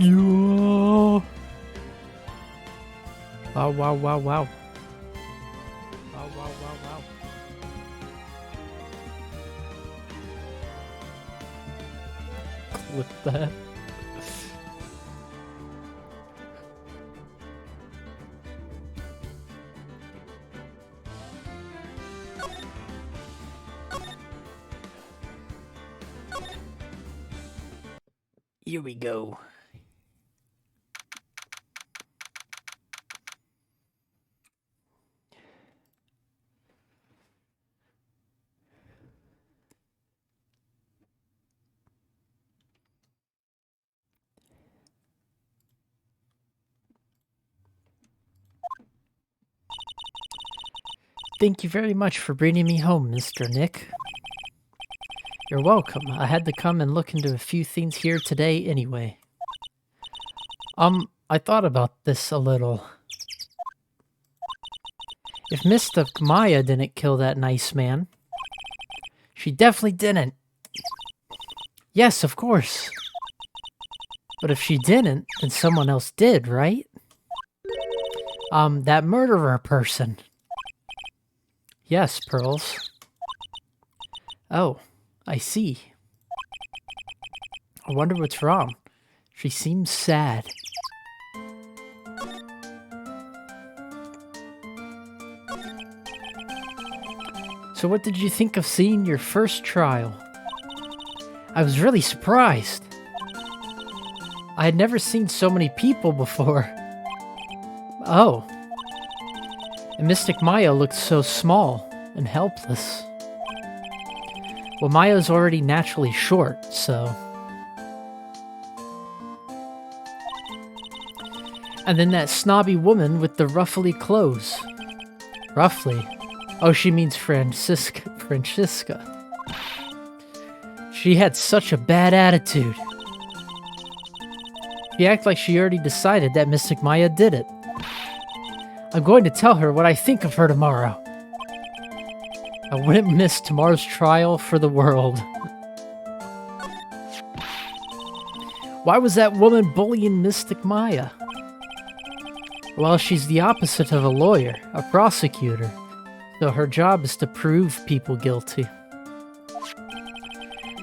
Yeah. Wow, wow, wow, wow. Wow, wow, wow, wow. Clip that. Here we go. Thank you very much for bringing me home, Mr. Nick. You're welcome. I had to come and look into a few things here today anyway. I thought about this a little. If Mystic Maya didn't kill that nice man, she definitely didn't. Yes, of course. But if she didn't, then someone else did, right? That murderer person. Yes, Pearls. Oh, I see. I wonder what's wrong. She seems sad. So what did you think of seeing your first trial? I was really surprised. I had never seen so many people before. Oh. And Mystic Maya looked so small and helpless. Well, Maya's already naturally short, so... And then that snobby woman with the ruffly clothes. Ruffly? Oh, she means Francisca. She had such a bad attitude. She acted like she already decided that Mystic Maya did it. I'm going to tell her what I think of her tomorrow. I wouldn't miss tomorrow's trial for the world. Why was that woman bullying Mystic Maya? Well, she's the opposite of a lawyer, a prosecutor. So her job is to prove people guilty.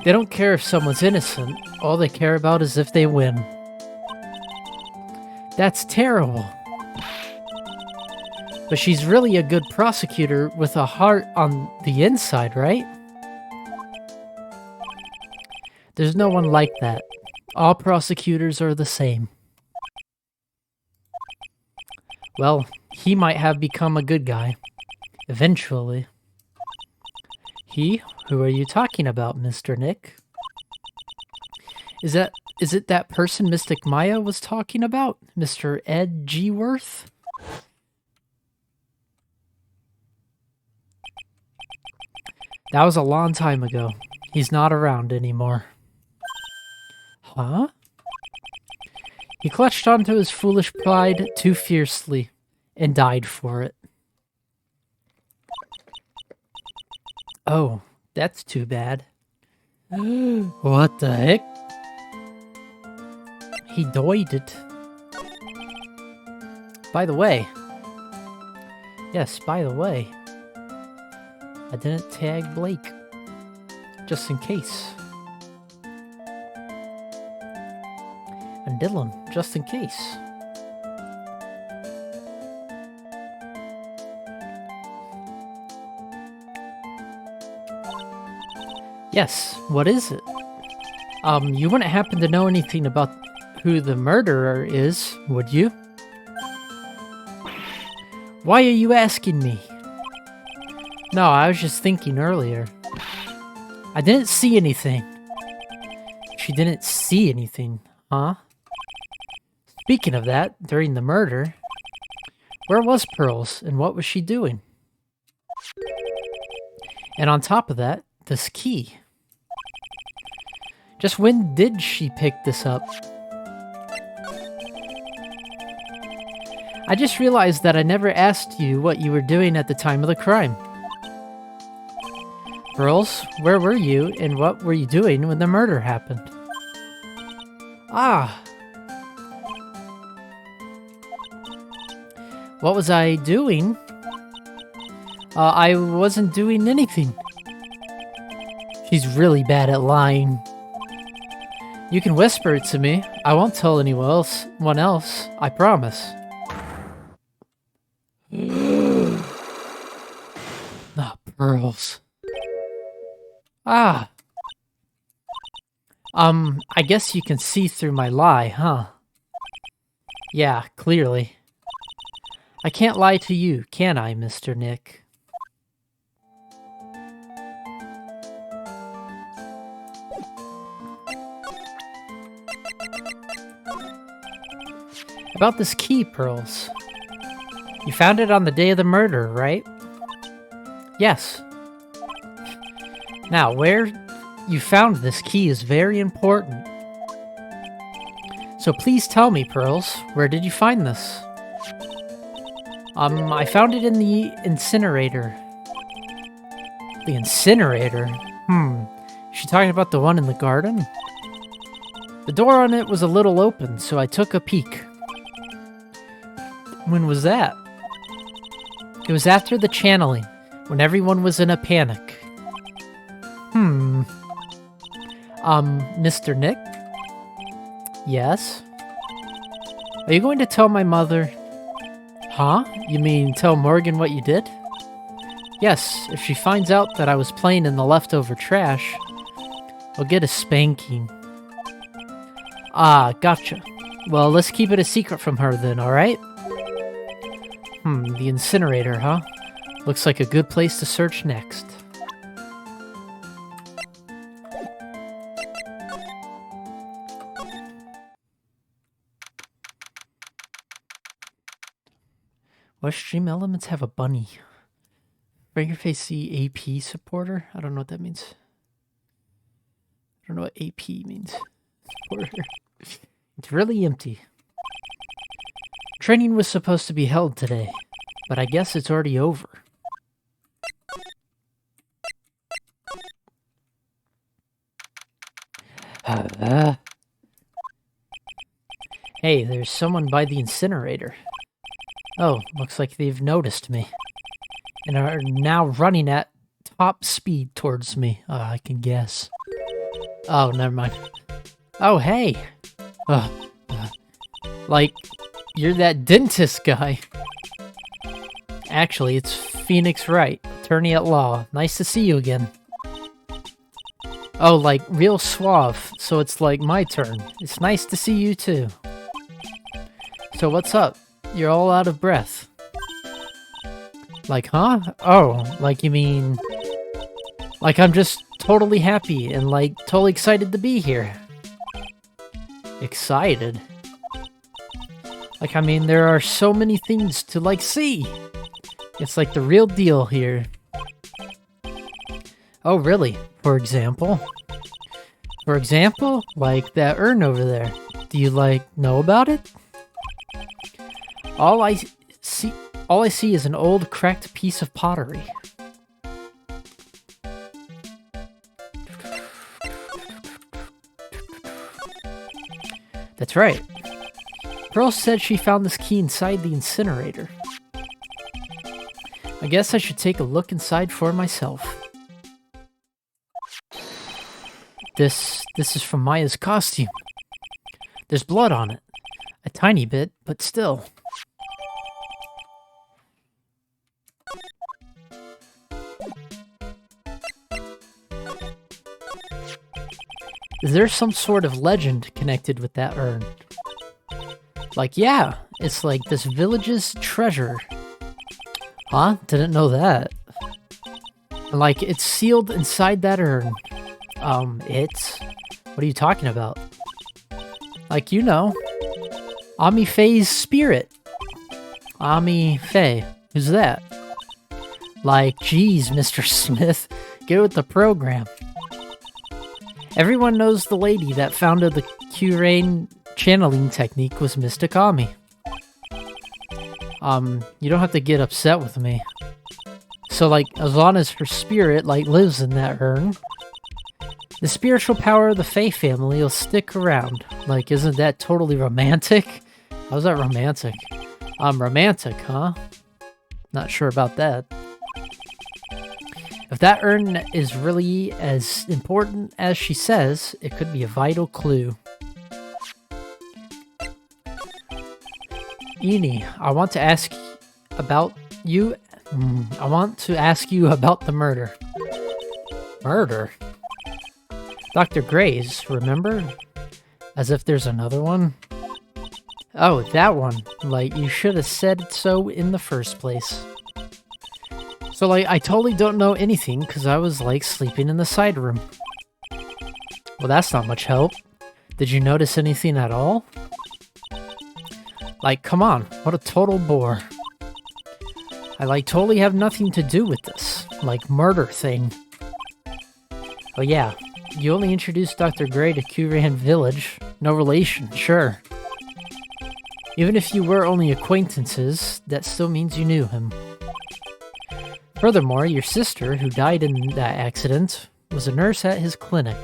They don't care if someone's innocent. All they care about is if they win. That's terrible. But she's really a good prosecutor with a heart on the inside, right? There's no one like that. All prosecutors are the same. Well, he might have become a good guy. Eventually. He? Who are you talking about, Mr. Nick? Is it that person Mystic Maya was talking about? Mr. Ed G. Worth? That was a long time ago. He's not around anymore. Huh? He clutched onto his foolish pride too fiercely and died for it. Oh, that's too bad. What the heck? He died it. By the way. Yes, by the way. I didn't tag Blake. Just in case. And Dylan, just in case. Yes, what is it? You wouldn't happen to know anything about who the murderer is, would you? Why are you asking me? No, I was just thinking earlier. I didn't see anything. She didn't see anything, huh? Speaking of that, during the murder, where was Pearls and what was she doing? And on top of that, this key. Just when did she pick this up? I just realized that I never asked you what you were doing at the time of the crime. Pearls, where were you and what were you doing when the murder happened? Ah, What was I doing? I wasn't doing anything. She's really bad at lying. You can whisper it to me. I won't tell anyone else. I promise. Ah, pearls. Ah. I guess you can see through my lie, huh? Yeah, clearly. I can't lie to you, can I, Mr. Nick? About this key, Pearls. You found it on the day of the murder, right? Yes. Now, where you found this key is very important. So please tell me, Pearls, where did you find this? I found it in the incinerator. The incinerator? Is she talking about the one in the garden? The door on it was a little open, so I took a peek. When was that? It was after the channeling, when everyone was in a panic. Mr. Nick? Yes? Are you going to tell my mother? Huh? You mean tell Morgan what you did? Yes, if she finds out that I was playing in the leftover trash, I'll get a spanking. Ah, gotcha. Well, let's keep it a secret from her then, alright? The incinerator, huh? Looks like a good place to search next. What stream elements have a bunny? Face C AP supporter? I don't know what that means. I don't know what AP means. Supporter. It's really empty. Training was supposed to be held today, but I guess it's already over. Hey, there's someone by the incinerator. Oh, looks like they've noticed me. And are now running at top speed towards me. I can guess. Oh, never mind. Oh, hey! Like, you're that dentist guy. Actually, it's Phoenix Wright, attorney at law. Nice to see you again. Oh, like, real suave, so it's like my turn. It's nice to see you too. So what's up? You're all out of breath. Like, huh? Oh, like you mean... Like I'm just totally happy and like totally excited to be here. Excited? Like, I mean, there are so many things to like see. It's like the real deal here. Oh, really? For example? For example, like that urn over there. Do you like know about it? All I see is an old cracked piece of pottery. That's right. Pearl said she found this key inside the incinerator. I guess I should take a look inside for myself. This is from Maya's costume. There's blood on it. A tiny bit, but still. Is there some sort of legend connected with that urn? Like, yeah, it's like this village's treasure. Huh? Didn't know that. Like, it's sealed inside that urn. What are you talking about? Like, you know. Ami Faye's spirit. Ami Faye. Who's that? Like, geez, Mr. Smith. Get with the program. Everyone knows the lady that founded the Q-Rain channeling technique was Mystic Ami. You don't have to get upset with me. So, like, as long as her spirit, like, lives in that urn, the spiritual power of the Faye family will stick around. Like, isn't that totally romantic? How's that romantic? Romantic, huh? Not sure about that. If that urn is really as important as she says, it could be a vital clue. Eni, I want to ask about you. I want to ask you about the murder. Murder? Dr. Gray's, remember? As if there's another one. Oh, that one. Like, you should have said so in the first place. So, like, I totally don't know anything because I was, like, sleeping in the side room. Well, that's not much help. Did you notice anything at all? Like, come on, what a total bore. I, like, totally have nothing to do with this, like, murder thing. Oh yeah, you only introduced Dr. Gray to Kuran Village. No relation, sure. Even if you were only acquaintances, that still means you knew him. Furthermore, your sister, who died in that accident, was a nurse at his clinic.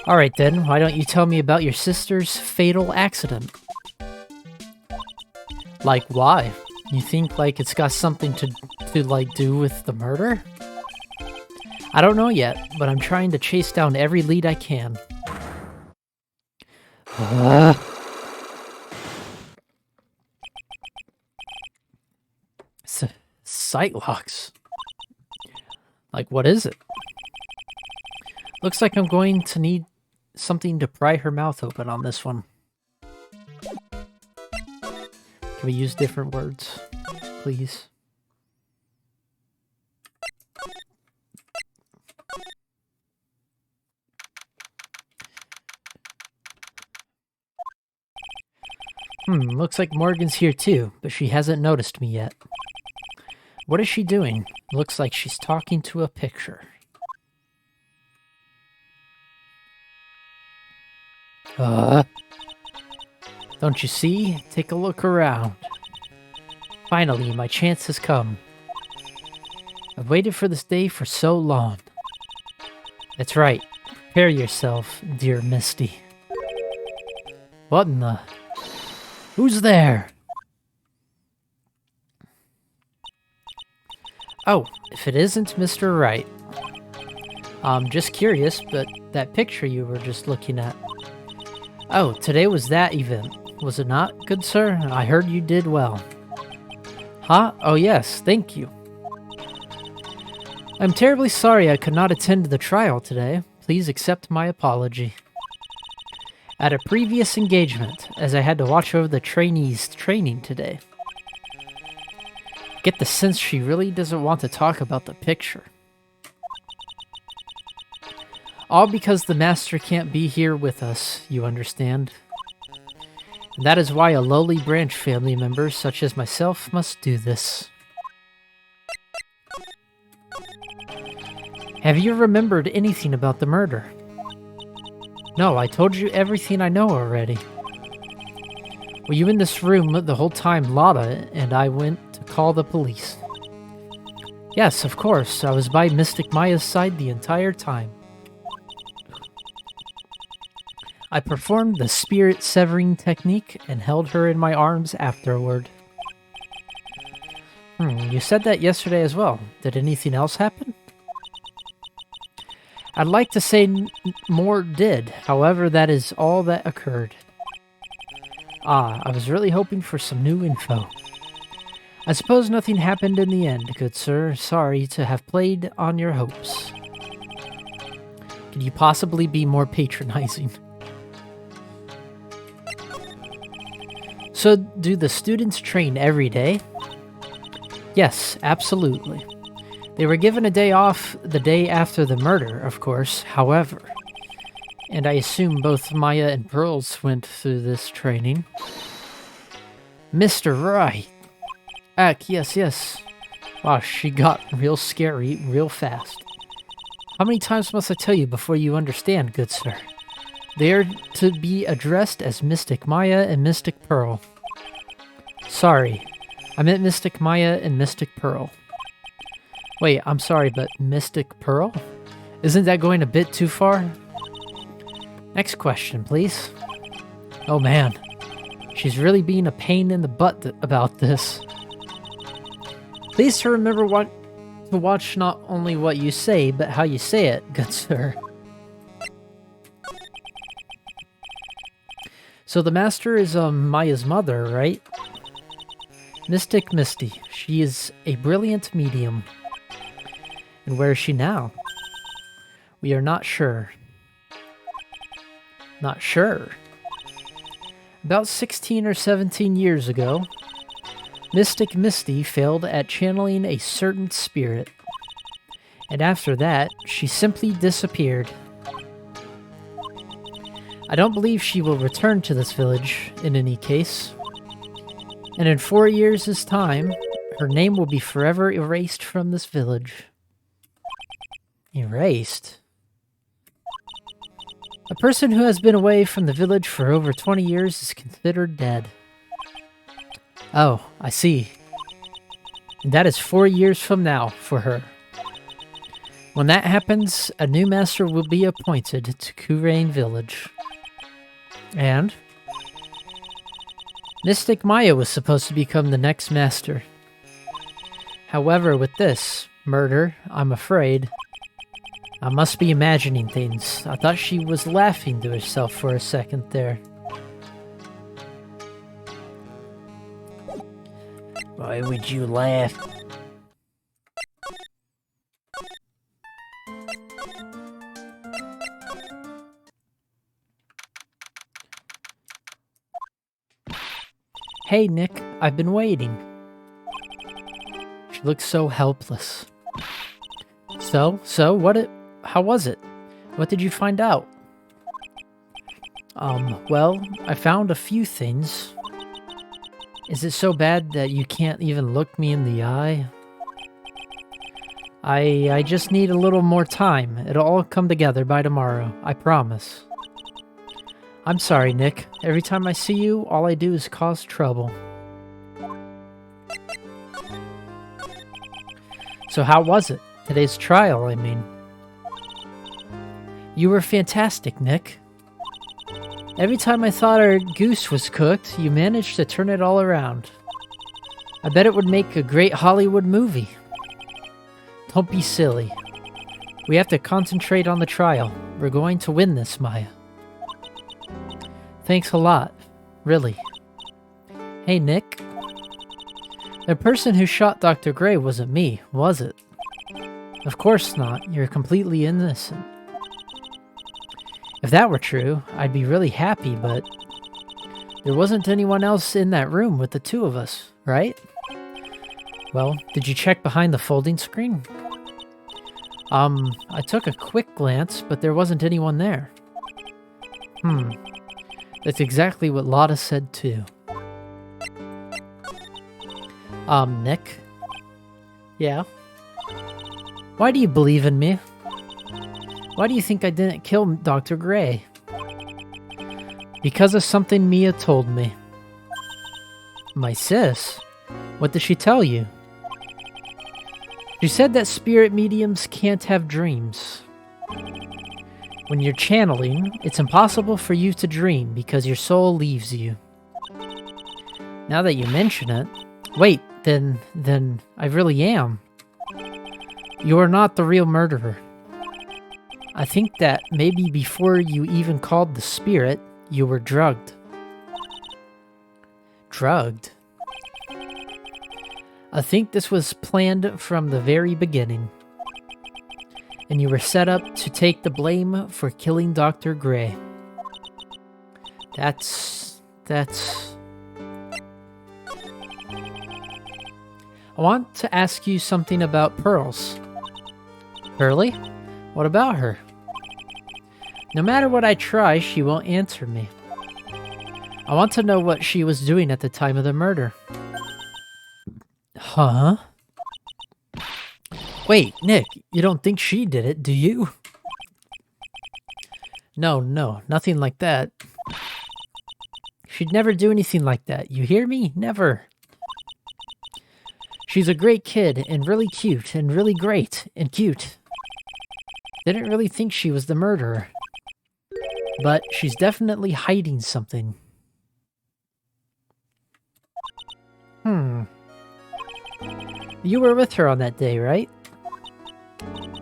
Alright then, why don't you tell me about your sister's fatal accident? Like, why? You think, like, it's got something to like, do with the murder? I don't know yet, but I'm trying to chase down every lead I can. Sight locks. Like, what is it? Looks like I'm going to need something to pry her mouth open on this one. Can we use different words, please? Looks like Morgan's here too, but she hasn't noticed me yet. What is she doing? Looks like she's talking to a picture. Don't you see? Take a look around. Finally, my chance has come. I've waited for this day for so long. That's right. Prepare yourself, dear Misty. What in the... Who's there? Oh, if it isn't Mr. Wright. I'm just curious, but that picture you were just looking at. Oh, today was that event, was it not, good sir? I heard you did well. Huh? Oh yes, thank you. I'm terribly sorry I could not attend the trial today. Please accept my apology. At a previous engagement, as I had to watch over the trainees' training today. Get the sense she really doesn't want to talk about the picture. All because the master can't be here with us, you understand? And that is why a lowly branch family member such as myself must do this. Have you remembered anything about the murder? No, I told you everything I know already. Were you in this room the whole time Lotta and I went to call the police? Yes, of course. I was by Mystic Maya's side the entire time. I performed the spirit severing technique and held her in my arms afterward. You said that yesterday as well. Did anything else happen? I'd like to say more did, however that is all that occurred. I was really hoping for some new info. I suppose nothing happened in the end, good sir. Sorry to have played on your hopes. Could you possibly be more patronizing? So, do the students train every day? Yes, absolutely. They were given a day off the day after the murder, of course, however. And I assume both Maya and Pearls went through this training. Mr. Wright! Yes. Wow, she got real scary real fast. How many times must I tell you before you understand, good sir? They are to be addressed as Mystic Maya and Mystic Pearl. Sorry, I meant Mystic Maya and Mystic Pearl. Wait, I'm sorry, but Mystic Pearl? Isn't that going a bit too far? Next question, please. Oh man, she's really being a pain in the butt about this. Please to remember to watch not only what you say, but how you say it, good sir. So the master is Maya's mother, right? Mystic Misty. She is a brilliant medium. And where is she now? We are not sure. Not sure. About 16 or 17 years ago, Mystic Misty failed at channeling a certain spirit. And after that, she simply disappeared. I don't believe she will return to this village in any case. And in 4 years' time, her name will be forever erased from this village. Erased? A person who has been away from the village for over 20 years is considered dead. Oh, I see. And that is 4 years from now for her. When that happens, a new master will be appointed to Kurain Village. And Mystic Maya was supposed to become the next master. However, with this murder, I'm afraid I must be imagining things. I thought she was laughing to herself for a second there. Why would you laugh? Hey, Nick, I've been waiting. She looks so helpless. So, how was it? What did you find out? Well, I found a few things. Is it so bad that you can't even look me in the eye? I just need a little more time. It'll all come together by tomorrow, I promise. I'm sorry, Nick. Every time I see you, all I do is cause trouble. So how was it? Today's trial, I mean. You were fantastic, Nick. Every time I thought our goose was cooked, you managed to turn it all around. I bet it would make a great Hollywood movie. Don't be silly. We have to concentrate on the trial. We're going to win this, Maya. Thanks a lot. Really. Hey, Nick. The person who shot Dr. Gray wasn't me, was it? Of course not. You're completely innocent. If that were true, I'd be really happy, but there wasn't anyone else in that room with the two of us, right? Well, did you check behind the folding screen? I took a quick glance, but there wasn't anyone there. That's exactly what Lotta said too. Nick? Yeah? Why do you believe in me? Why do you think I didn't kill Dr. Gray? Because of something Mia told me. My sis? What did she tell you? She said that spirit mediums can't have dreams. When you're channeling, it's impossible for you to dream because your soul leaves you. Now that you mention it, wait, then I really am. You are not the real murderer. I think that maybe before you even called the spirit, you were drugged. Drugged? I think this was planned from the very beginning. And you were set up to take the blame for killing Dr. Gray. That's... I want to ask you something about Pearls. Pearly? What about her? No matter what I try, she won't answer me. I want to know what she was doing at the time of the murder. Huh? Wait, Nick, you don't think she did it, do you? No, nothing like that. She'd never do anything like that, you hear me? Never. She's a great kid, and really cute, and really great, and cute. Didn't really think she was the murderer. But she's definitely hiding something. You were with her on that day, right?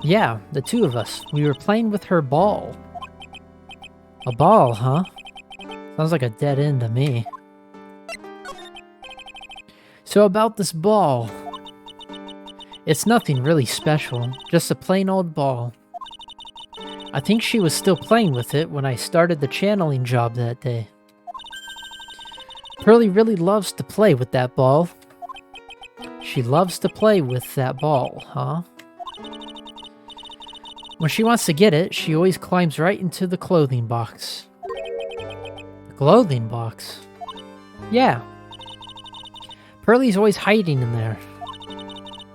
Yeah, the two of us. We were playing with her ball. A ball, huh? Sounds like a dead end to me. So about this ball. It's nothing really special, just a plain old ball. I think she was still playing with it when I started the channeling job that day. Pearly really loves to play with that ball. She loves to play with that ball, huh? When she wants to get it, she always climbs right into the clothing box. The clothing box? Yeah. Pearly's always hiding in there.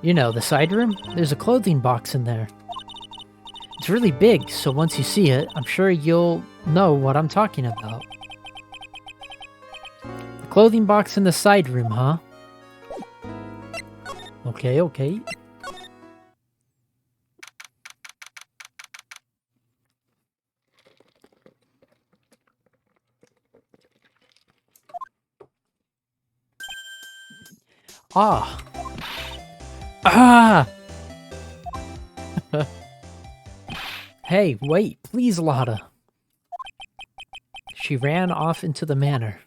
You know, the side room? There's a clothing box in there. It's really big, so once you see it, I'm sure you'll know what I'm talking about. The clothing box in the side room, huh? Okay, okay. Ah! Ah! Hey, wait, please, Lotta. She ran off into the manor.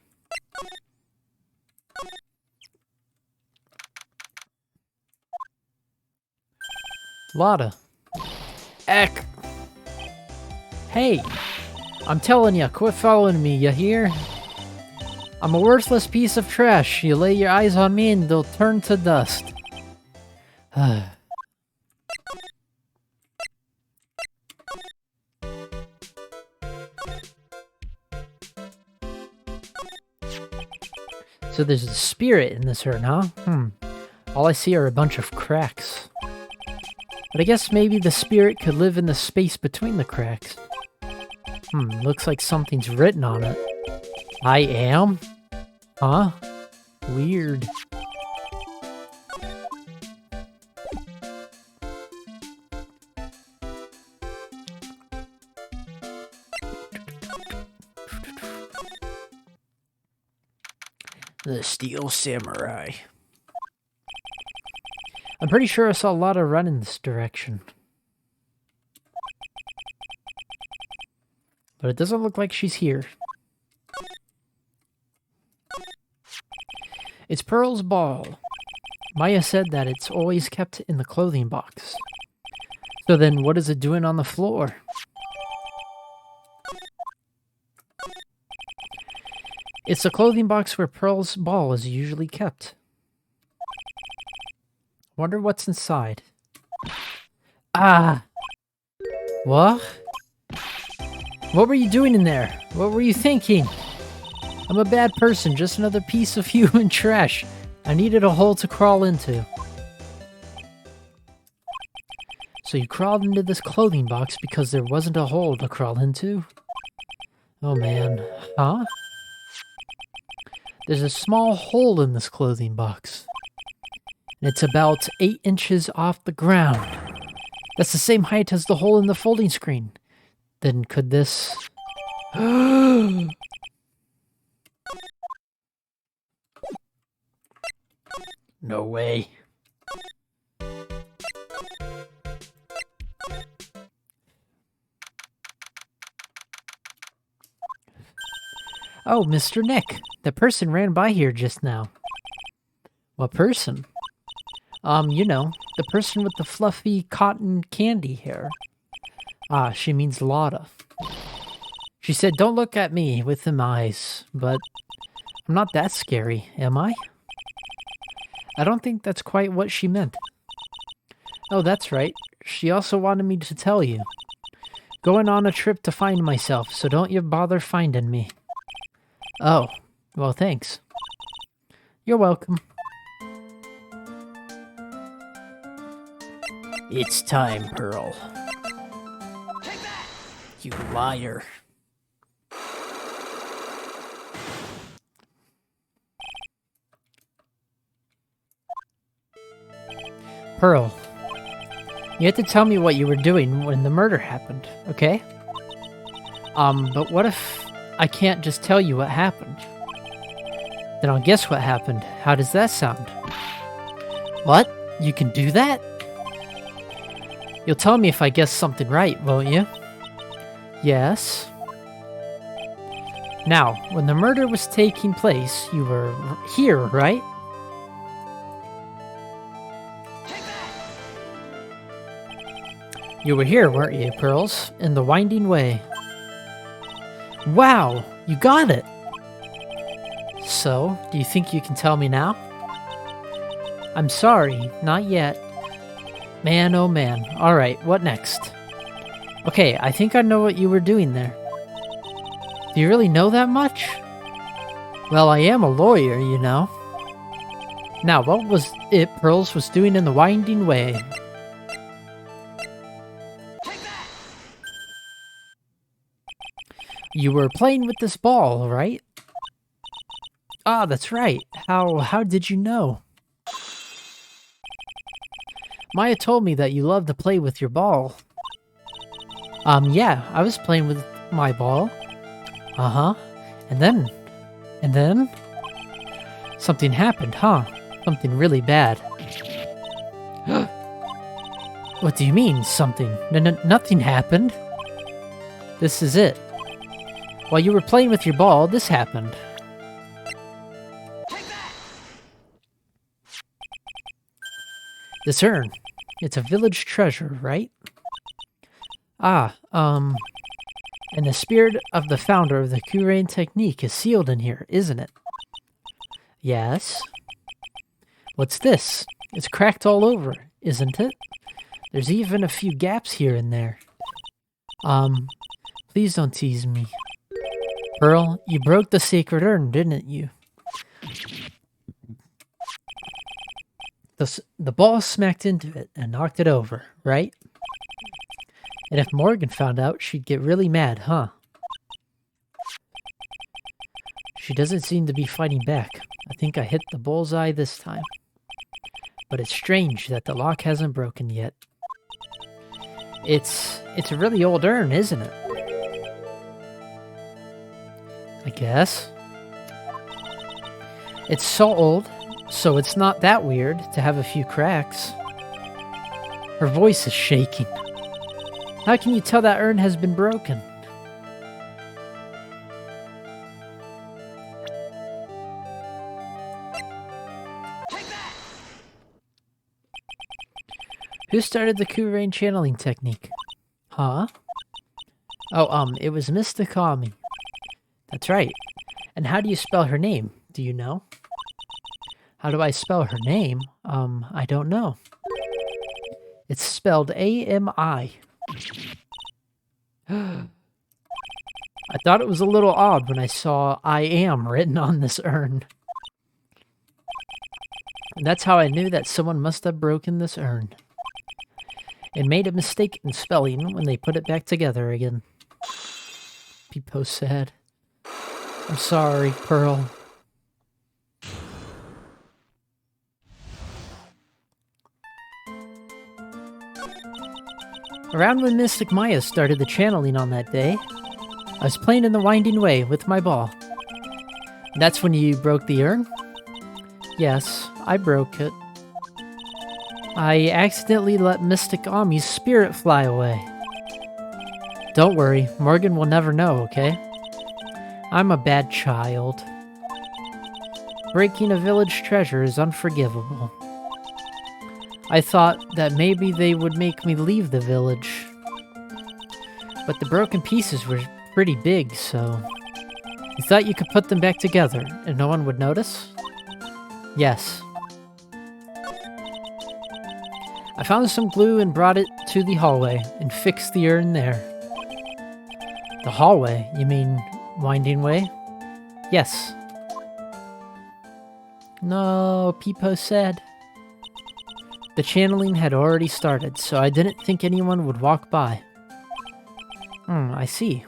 Lotta. Eck! Hey! I'm telling ya, quit following me, ya hear? I'm a worthless piece of trash. You lay your eyes on me and they'll turn to dust. So there's a spirit in this urn, huh? All I see are a bunch of cracks. But I guess maybe the spirit could live in the space between the cracks. Looks like something's written on it. I am? Huh? Weird. The Steel Samurai. I'm pretty sure I saw a lot of run in this direction. But it doesn't look like she's here. It's Pearl's ball. Maya said that it's always kept in the clothing box. So then what is it doing on the floor? It's the clothing box where Pearl's ball is usually kept. Wonder what's inside. Ah! What? What were you doing in there? What were you thinking? I'm a bad person, just another piece of human trash. I needed a hole to crawl into. So you crawled into this clothing box because there wasn't a hole to crawl into? Oh man. Huh? There's a small hole in this clothing box. And it's about 8 inches off the ground. That's the same height as the hole in the folding screen. Then could this... No way. Oh, Mr. Nick. The person ran by here just now. What person? You know, the person with the fluffy cotton candy hair. Ah, she means Lotta. She said, don't look at me with them eyes, but I'm not that scary, am I? I don't think that's quite what she meant. Oh, that's right. She also wanted me to tell you. Going on a trip to find myself, so don't you bother finding me. Oh, well, thanks. You're welcome. It's time, Pearl. You liar. Pearl, You have to tell me what you were doing when the murder happened, okay? But what if I can't just tell you what happened? Then I'll guess what happened. How does that sound? What? You can do that? You'll tell me if I guess something right, won't you? Yes. Now, when the murder was taking place, you were here, right? You were here, weren't you, Pearls? In the winding way. Wow, you got it! So, do you think you can tell me now? I'm sorry, not yet. Man, oh man. Alright, what next? Okay, I think I know what you were doing there. Do you really know that much? Well, I am a lawyer, you know. Now, what was it Pearls was doing in the winding way? You were playing with this ball, right? Ah, that's right. How did you know? Maya told me that you love to play with your ball. Yeah, I was playing with my ball. Uh-huh. And then? Something happened, huh? Something really bad. What do you mean, something? Nothing happened. This is it. While you were playing with your ball, this happened. This urn. It's a village treasure, right? Ah, and the spirit of the founder of the Kurain technique is sealed in here, isn't it? Yes. What's this? It's cracked all over, isn't it? There's even a few gaps here and there. Please don't tease me. Pearl, you broke the sacred urn, didn't you? The ball smacked into it and knocked it over, right? And if Morgan found out, she'd get really mad, huh? She doesn't seem to be fighting back. I think I hit the bullseye this time. But it's strange that the lock hasn't broken yet. It's a really old urn, isn't it? I guess. It's so old, so it's not that weird to have a few cracks. Her voice is shaking. How can you tell that urn has been broken? Who started the Kurain channeling technique? Huh? Oh, it was Miss Takami. That's right. And how do you spell her name? Do you know? How do I spell her name? I don't know. It's spelled A-M-I. I thought it was a little odd when I saw I am written on this urn. And that's how I knew that someone must have broken this urn. And made a mistake in spelling when they put it back together again. Peepo said. I'm sorry, Pearl. Around when Mystic Maya started the channeling on that day, I was playing in the winding way with my ball. And that's when you broke the urn? Yes, I broke it. I accidentally let Mystic Ami's spirit fly away. Don't worry, Morgan will never know, okay? I'm a bad child. Breaking a village treasure is unforgivable. I thought that maybe they would make me leave the village. But the broken pieces were pretty big, so... You thought you could put them back together and no one would notice? Yes. I found some glue and brought it to the hallway and fixed the urn there. The hallway? You mean winding way? Yes. No, Peepo said. The channeling had already started, so I didn't think anyone would walk by. I see.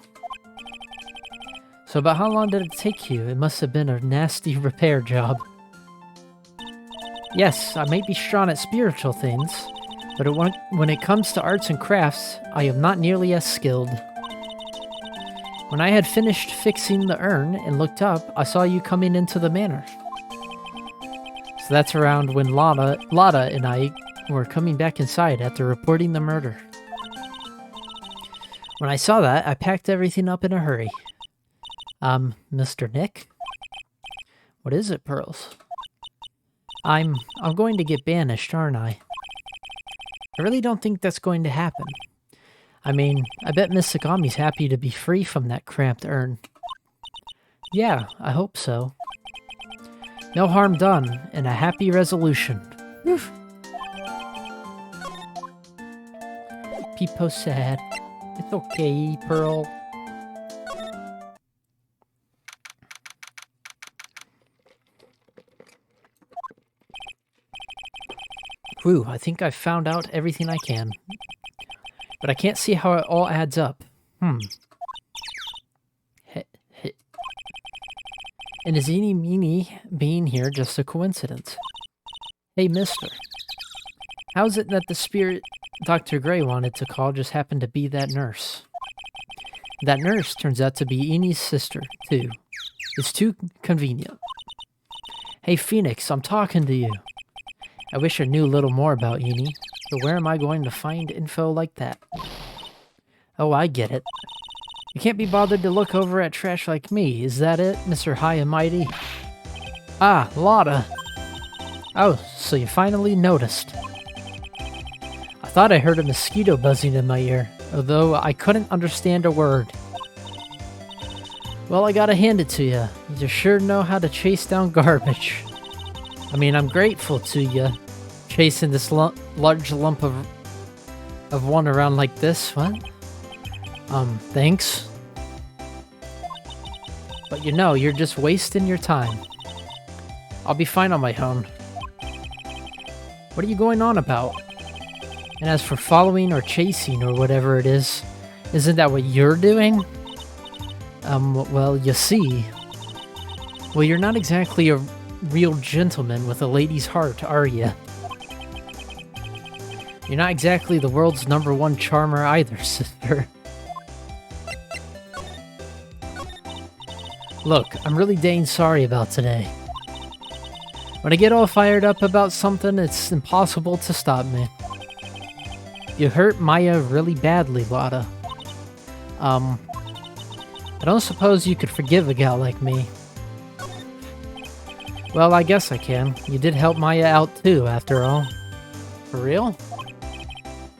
So about how long did it take you? It must have been a nasty repair job. Yes, I might be strong at spiritual things, But when it comes to arts and crafts, I am not nearly as skilled. When I had finished fixing the urn and looked up, I saw you coming into the manor. So that's around when Lada and I were coming back inside after reporting the murder. When I saw that, I packed everything up in a hurry. Mr. Nick? What is it, Pearls? I'm going to get banished, aren't I? I really don't think that's going to happen. I mean, I bet Miss Sagami's happy to be free from that cramped urn. Yeah, I hope so. No harm done, and a happy resolution. Oof. Peepo sad. It's okay, Pearl. Whew, I think I've found out everything I can. But I can't see how it all adds up. And is Eeny Meeny being here just a coincidence? Hey, mister. How's it that the spirit Dr. Gray wanted to call just happened to be that nurse? That nurse turns out to be Eeny's sister, too. It's too convenient. Hey, Phoenix, I'm talking to you. I wish I knew a little more about Eeny, but where am I going to find info like that? Oh, I get it. You can't be bothered to look over at trash like me, is that it, Mr. High and Mighty? Ah, Lotta. Oh, so you finally noticed. I thought I heard a mosquito buzzing in my ear, although I couldn't understand a word. Well, I gotta hand it to you. You sure know how to chase down garbage. I mean, I'm grateful to you, chasing this large lump of one around like this. What? Thanks. But you know, you're just wasting your time. I'll be fine on my own. What are you going on about? And as for following or chasing or whatever it is, isn't that what you're doing? Well, you see. Well, you're not exactly a real gentleman with a lady's heart, are you? You're not exactly the world's #1 charmer either, sister. Look, I'm really dang sorry about today. When I get all fired up about something, it's impossible to stop me. You hurt Maya really badly, Lotta. I don't suppose you could forgive a gal like me. Well, I guess I can. You did help Maya out too, after all. For real?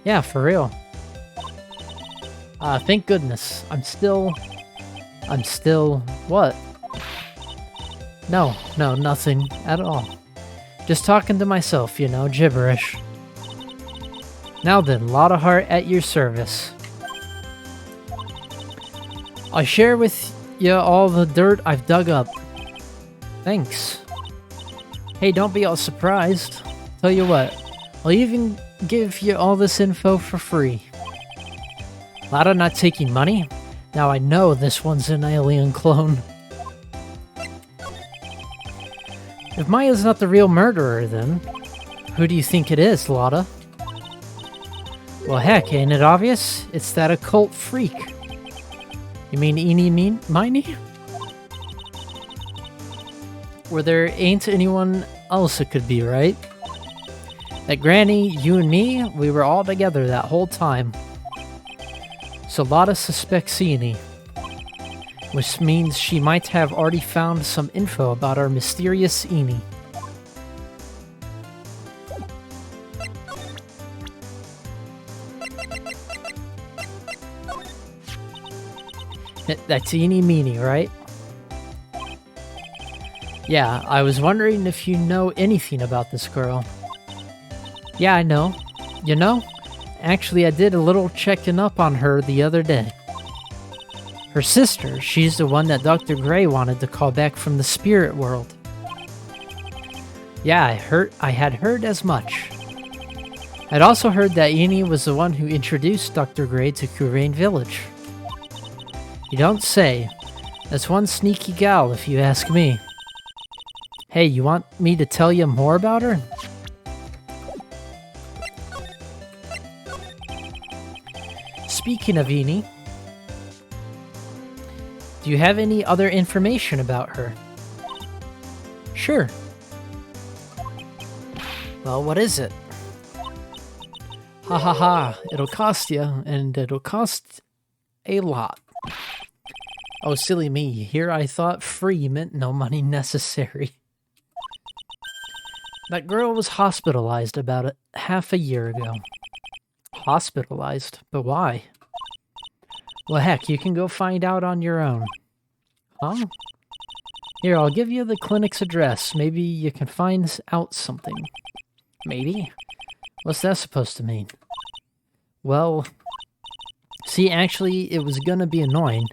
Yeah, for real. Thank goodness. I'm still... What? No, nothing at all. Just talking to myself, you know, gibberish. Now then, Lotta Heart at your service. I share with you all the dirt I've dug up. Thanks. Hey, don't be all surprised. Tell you what, I'll even give you all this info for free. Lotta not taking money? Now I know this one's an alien clone. If Maya's not the real murderer, then who do you think it is, Lotta? Well, heck, ain't it obvious? It's that occult freak. You mean Eeny Meeny? Where there ain't anyone else it could be, right? That Granny, you and me, we were all together that whole time. So Lotta suspects Eeny, which means she might have already found some info about our mysterious Eeny. That's Eeny Meeny, right? Yeah, I was wondering if you know anything about this girl. Yeah, I know. You know? Actually, I did a little checking up on her the other day. Her sister, she's the one that Dr. Gray wanted to call back from the spirit world. Yeah, I had heard as much. I'd also heard that Eeny was the one who introduced Dr. Gray to Kurain Village. You don't say. That's one sneaky gal, if you ask me. Hey, you want me to tell you more about her? speaking of Eni, do you have any other information about her? Sure. Well, what is it? Ha ha ha, it'll cost you, and it'll cost a lot. Oh, silly me, here I thought free meant no money necessary. That girl was hospitalized about half a year ago. Hospitalized? But why? Well, heck, you can go find out on your own. Huh? Here, I'll give you the clinic's address. Maybe you can find out something. Maybe? What's that supposed to mean? Well, see, actually, it was gonna be annoying.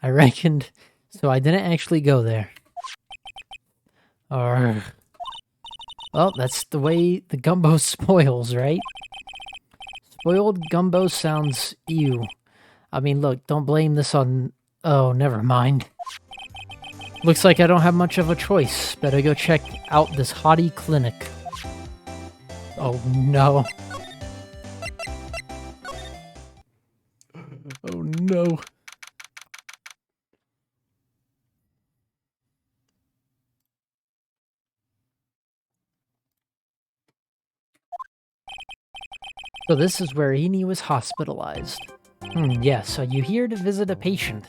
I reckoned, so I didn't actually go there. Well, that's the way the gumbo spoils, right? Spoiled gumbo sounds ew. I mean, look, don't blame this on... Oh, never mind. Looks like I don't have much of a choice. Better go check out this hottie clinic. Oh, no. Oh, no. So this is where Eni was hospitalized. Yes, are you here to visit a patient?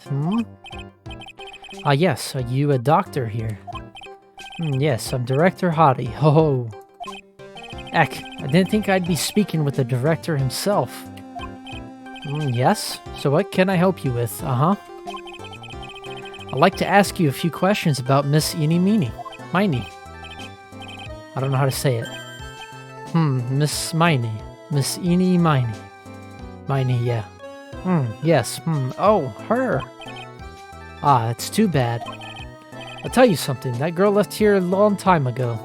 Yes, are you a doctor here? Yes, I'm Director Hottie. Ho ho. Eck, I didn't think I'd be speaking with the director himself. Yes? So what can I help you with? I'd like to ask you a few questions about Miss Eenie Miney. I don't know how to say it. Miss Miney. Miss Eenie Miney. Miney, yeah. Yes, oh, her. It's too bad. I'll tell you something, that girl left here a long time ago.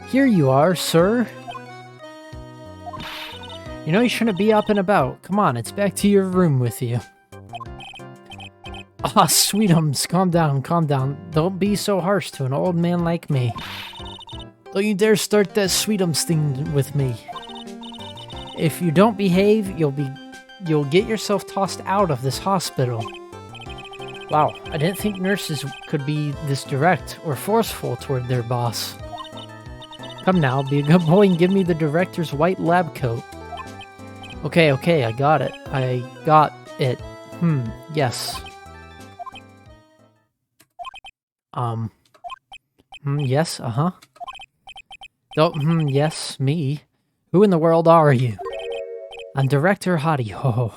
Here you are, sir. You know you shouldn't be up and about. Come on, it's back to your room with you. Sweetums, calm down, calm down. Don't be so harsh to an old man like me. Don't you dare start that Sweetums thing with me. If you don't behave, you'll get yourself tossed out of this hospital. Wow, I didn't think nurses could be this direct or forceful toward their boss. Come now, be a good boy and give me the director's white lab coat. Okay, I got it. Yes. Yes, Don't, yes, me. Who in the world are you? I'm Director Hottie, ho.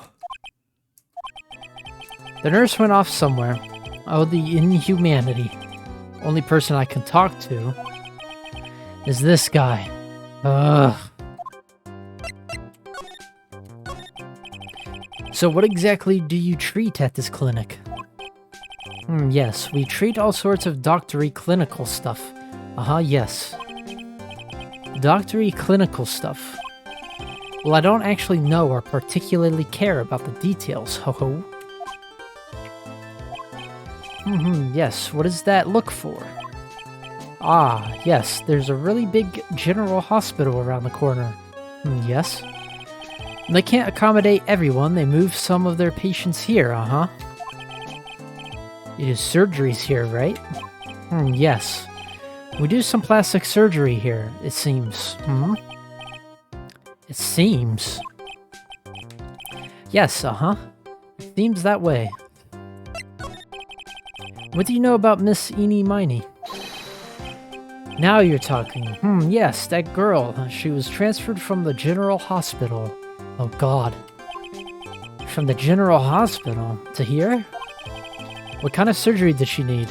The nurse went off somewhere. Oh, the inhumanity. Only person I can talk to is this guy. Ugh. So what exactly do you treat at this clinic? Yes, we treat all sorts of doctory clinical stuff. Yes. Doctory clinical stuff. Well, I don't actually know or particularly care about the details, ho. Yes, what does that look for? Yes, there's a really big general hospital around the corner. Yes. They can't accommodate everyone, they move some of their patients here, You do surgeries here, right? Yes. We do some plastic surgery here, it seems. It seems. Yes, It seems that way. What do you know about Miss Eenie Miney? Now you're talking. Yes, that girl. She was transferred from the general hospital. Oh god. From the general hospital to here? What kind of surgery did she need?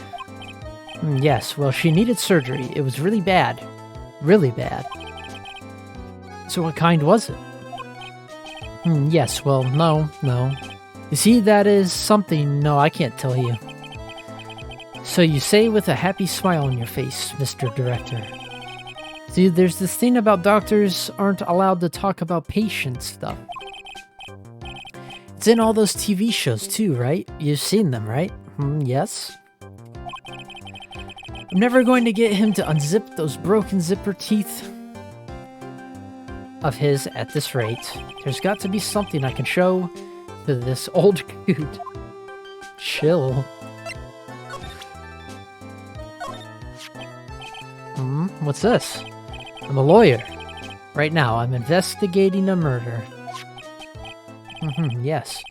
Yes, well, she needed surgery. It was really bad. Really bad. So what kind was it? Yes, well, no. You see, that is something... No, I can't tell you. So you say with a happy smile on your face, Mr. Director. See, there's this thing about doctors aren't allowed to talk about patient stuff. It's in all those TV shows too, right? You've seen them, right? Yes? I'm never going to get him to unzip those broken zipper teeth. of his at this rate. There's got to be something I can show to this old dude. Chill. What's this? I'm a lawyer. Right now, I'm investigating a murder. Yes.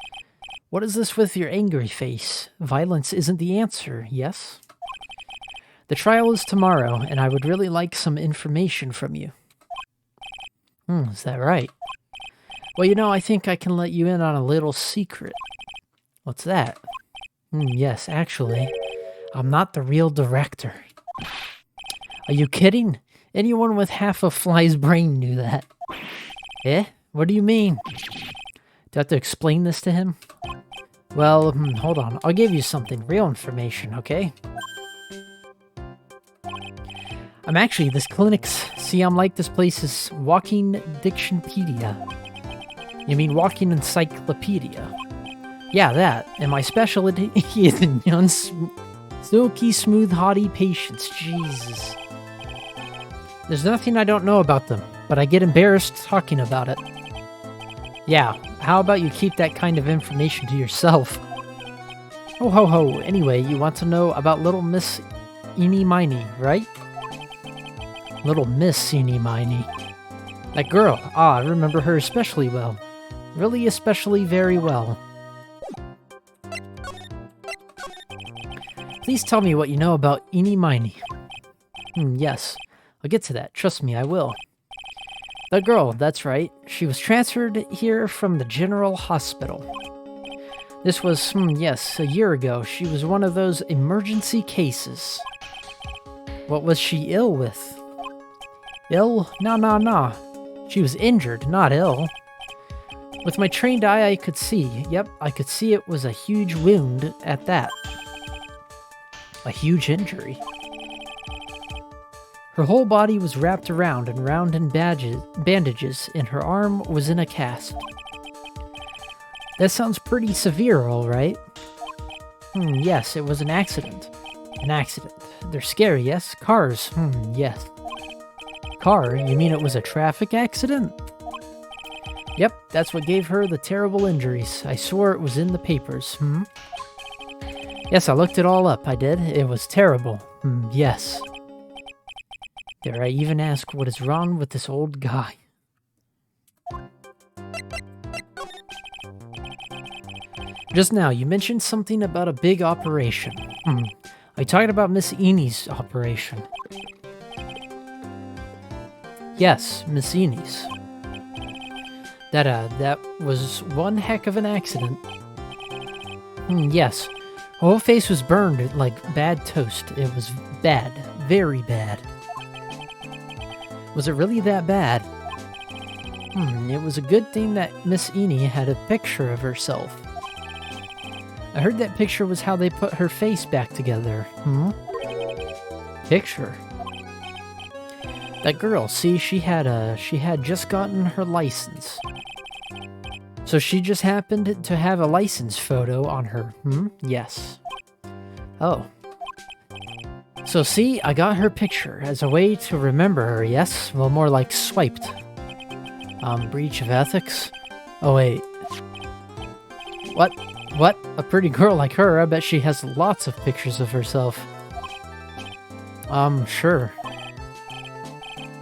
What is this with your angry face? Violence isn't the answer, yes? The trial is tomorrow, and I would really like some information from you. Is that right? Well, you know, I think I can let you in on a little secret. What's that? Yes, actually, I'm not the real director. Are you kidding? Anyone with half a fly's brain knew that. Eh? What do you mean? Do I have to explain this to him? Well, hold on. I'll give you something. Real information, okay? I'm actually this clinic's... See, I'm like this place's walking dictionpedia. You mean walking encyclopedia? Yeah, that. And my specialty is in young, silky, smooth, haughty patients. Jesus. There's nothing I don't know about them, but I get embarrassed talking about it. Yeah, how about you keep that kind of information to yourself? Oh ho ho, anyway, you want to know about little Miss Eeny Miny, right? Little Miss Eeny Miny. That girl, I remember her especially well. Really especially very well. Please tell me what you know about Eeny Miny. Yes. I'll get to that. Trust me, I will. The girl, that's right. She was transferred here from the General Hospital. This was, yes, a year ago. She was one of those emergency cases. What was she ill with? Ill? Nah. She was injured, not ill. With my trained eye, I could see. Yep, I could see it was a huge wound at that. A huge injury. Her whole body was wrapped around and round in bandages, and her arm was in a cast. That sounds pretty severe, all right? Yes, it was an accident. An accident. They're scary, yes? Cars, yes. Car? You mean it was a traffic accident? Yep, that's what gave her the terrible injuries. I swore it was in the papers, Yes, I looked it all up, I did. It was terrible. Yes. Dare I even ask what is wrong with this old guy? Just now, you mentioned something about a big operation. Are you talking about Miss Eeny's operation? Yes, Miss Eeny's. That was one heck of an accident. Yes. Her whole face was burned like bad toast. It was bad. Very bad. Was it really that bad? It was a good thing that Miss Eeny had a picture of herself. I heard that picture was how they put her face back together. Picture? That girl, see, she had just gotten her license. So she just happened to have a license photo on her. Yes. Oh. So see, I got her picture as a way to remember her, yes? Well, more like swiped. Breach of ethics? Oh, wait. What? What? A pretty girl like her, I bet she has lots of pictures of herself. Sure.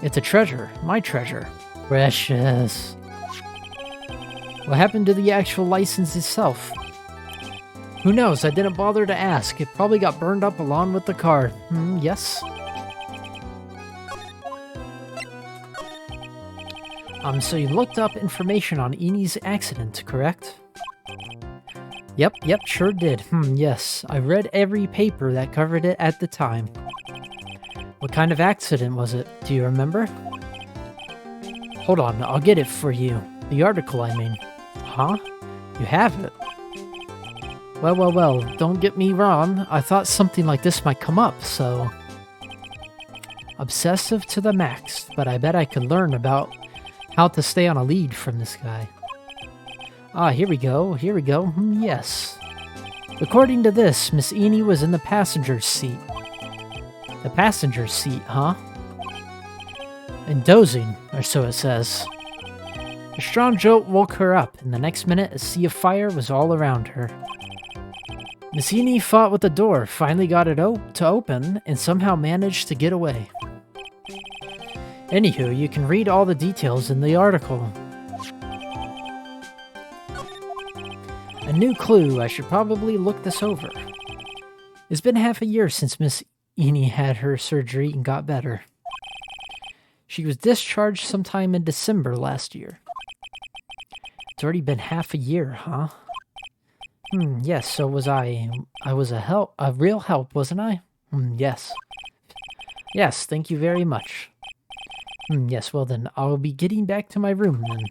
It's a treasure. My treasure. Precious. What happened to the actual license itself? Who knows? I didn't bother to ask. It probably got burned up along with the car. Yes? So you looked up information on Eeny's accident, correct? Yep, sure did. Yes. I read every paper that covered it at the time. What kind of accident was it? Do you remember? Hold on, I'll get it for you. The article, I mean. Huh? You have it? Well, don't get me wrong. I thought something like this might come up, so... Obsessive to the max, but I bet I could learn about how to stay on a lead from this guy. Here we go. Yes. According to this, Miss Eeny was in the passenger's seat. The passenger's seat, huh? And dozing, or so it says. A strong jolt woke her up, and the next minute a sea of fire was all around her. Miss Eni fought with the door, finally got it to open, and somehow managed to get away. Anywho, you can read all the details in the article. A new clue, I should probably look this over. It's been half a year since Miss Eni had her surgery and got better. She was discharged sometime in December last year. It's already been half a year, huh? Yes, so was I. I was a real help, wasn't I? Yes. Yes, thank you very much. Yes, well then, I'll be getting back to my room then.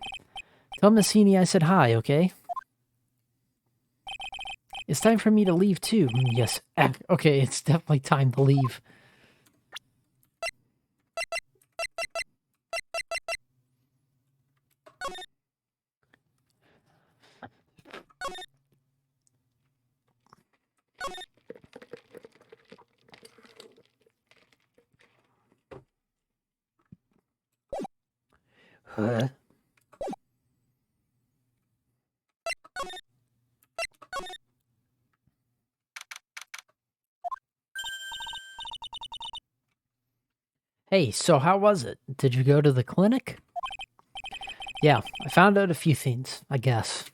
Tell Miss Eni I said hi, okay? It's time for me to leave too. Yes. Okay, it's definitely time to leave. Huh? Hey, so how was it? Did you go to the clinic? Yeah, I found out a few things, I guess.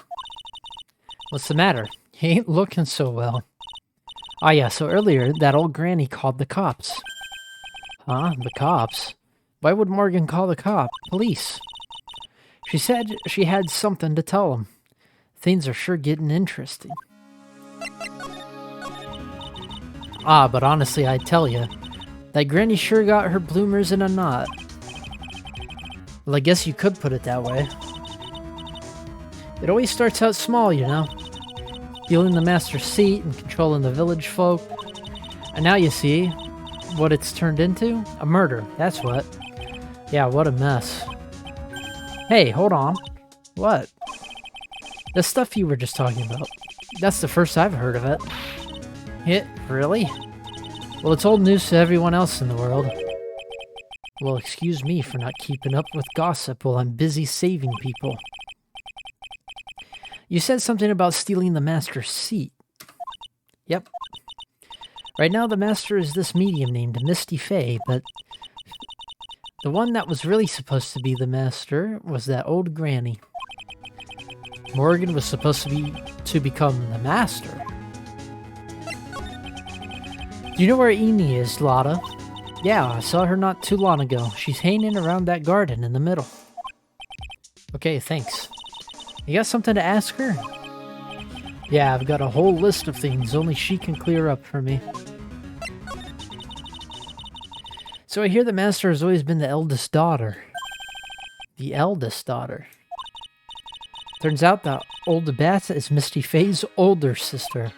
What's the matter? You ain't looking so well. Ah yeah, so earlier, that old granny called the cops. Huh? The cops? Why would Morgan call the police? She said she had something to tell them. Things are sure getting interesting. Ah, but honestly, I tell you, that granny sure got her bloomers in a knot. Well, I guess you could put it that way. It always starts out small, you know? Stealing the master's seat and controlling the village folk. And now you see what it's turned into? A murder, that's what. Yeah, what a mess. Hey, hold on. What? The stuff you were just talking about. That's the first I've heard of it. Really? Well, it's old news to everyone else in the world. Well, excuse me for not keeping up with gossip while I'm busy saving people. You said something about stealing the master's seat. Yep. Right now the master is this medium named Misty Faye, but the one that was really supposed to be the master was that old granny. Morgan was supposed to become the master. Do you know where Eni is, Lotta? Yeah, I saw her not too long ago. She's hanging around that garden in the middle. Okay, thanks. You got something to ask her? Yeah, I've got a whole list of things only she can clear up for me. So I hear the master has always been the eldest daughter. The eldest daughter. Turns out that old Beth is Misty Faye's older sister.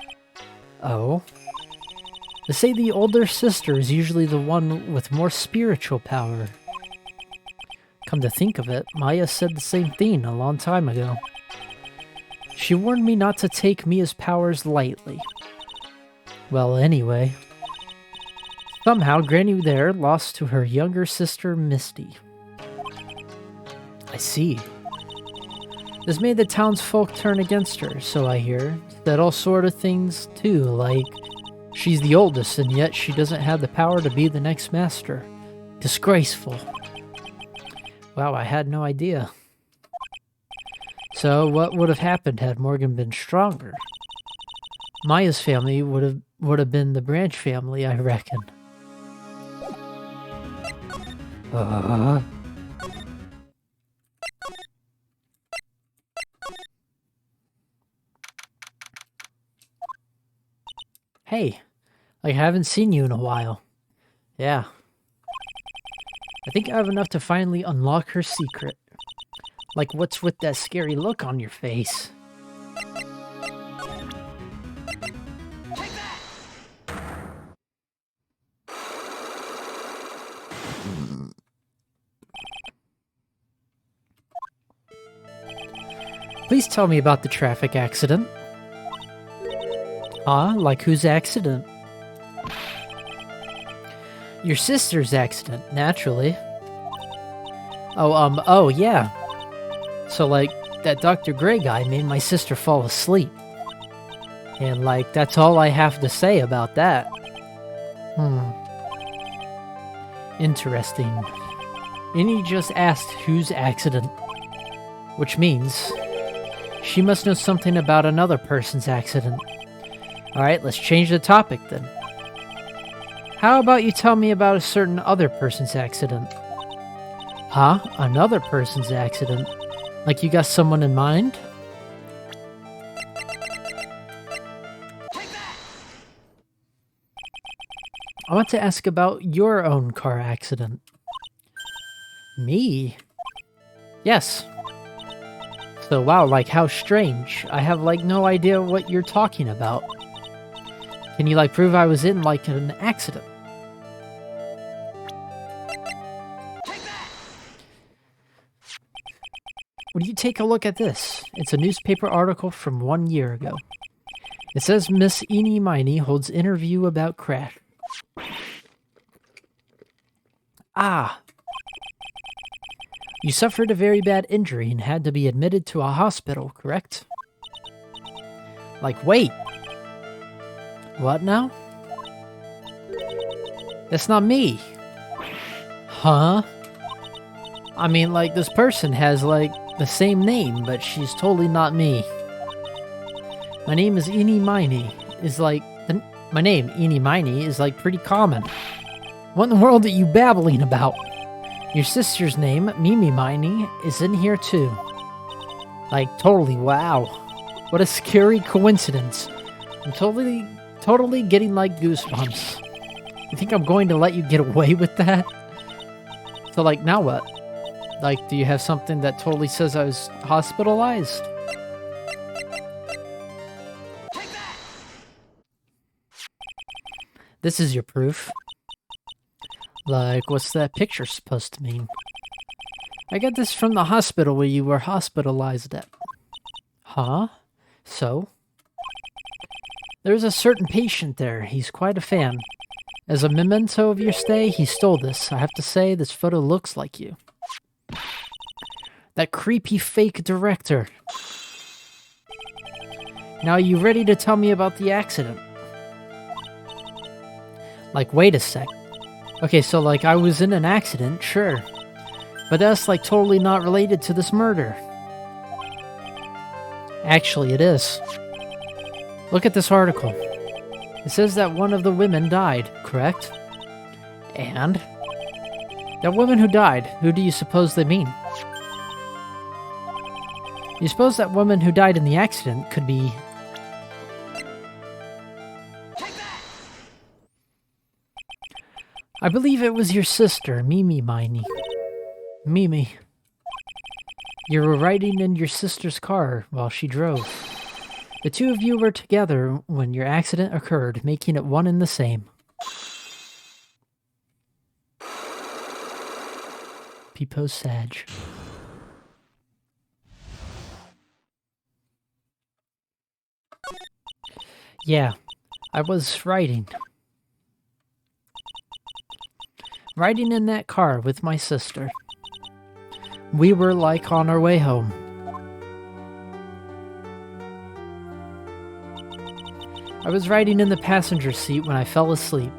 Oh? They say the older sister is usually the one with more spiritual power. Come to think of it, Maya said the same thing a long time ago. She warned me not to take Mia's powers lightly. Well, anyway. Somehow, Granny there lost to her younger sister, Misty. I see. This made the townsfolk turn against her, so I hear. Said all sort of things, too, like she's the oldest and yet she doesn't have the power to be the next master. Disgraceful. Wow, I had no idea. So what would have happened had Morgan been stronger? Maya's family would have been the branch family, I reckon. Hey, I haven't seen you in a while. Yeah. I think I have enough to finally unlock her secret. Like, what's with that scary look on your face? Please tell me about the traffic accident. Like whose accident? Your sister's accident, naturally. Oh yeah. So, like, that Dr. Gray guy made my sister fall asleep. And, like, that's all I have to say about that. Interesting. Innie just asked whose accident. Which means she must know something about another person's accident. Alright, let's change the topic then. How about you tell me about a certain other person's accident? Huh? Another person's accident? Like you got someone in mind? I want to ask about your own car accident. Me? Yes. So wow, like how strange. I have like no idea what you're talking about. Can you like prove I was in like an accident? Would you take a look at this? It's a newspaper article from 1 year ago. It says Miss Eenie Miney holds interview about crash. Ah. You suffered a very bad injury and had to be admitted to a hospital, correct? Like, wait. What now? That's not me. Huh? I mean, like, this person has, like, the same name, but she's totally not me. My name is Eenie Miney. My name, Eenie Miney, is, like, pretty common. What in the world are you babbling about? Your sister's name, Mimi Miney, is in here, too. Like, totally, wow. What a scary coincidence. I'm totally getting, like, goosebumps. You think I'm going to let you get away with that? So, like, now what? Like, do you have something that totally says I was hospitalized? This is your proof. Like, what's that picture supposed to mean? I got this from the hospital where you were hospitalized at. Huh? So? There's a certain patient there. He's quite a fan. As a memento of your stay, he stole this. I have to say, this photo looks like you. That creepy fake director. Now, are you ready to tell me about the accident? Like, wait a sec. Okay, so, like, I was in an accident, sure. But that's, like, totally not related to this murder. Actually, it is. Look at this article. It says that one of the women died, correct? And? That woman who died, who do you suppose they mean? You suppose that woman who died in the accident could be... I believe it was your sister, Mimi Miney. Mimi. You were riding in your sister's car while she drove. The two of you were together when your accident occurred, making it one and the same. Peepo Sag. Yeah, I was riding. Riding in that car with my sister. We were like on our way home. I was riding in the passenger seat when I fell asleep.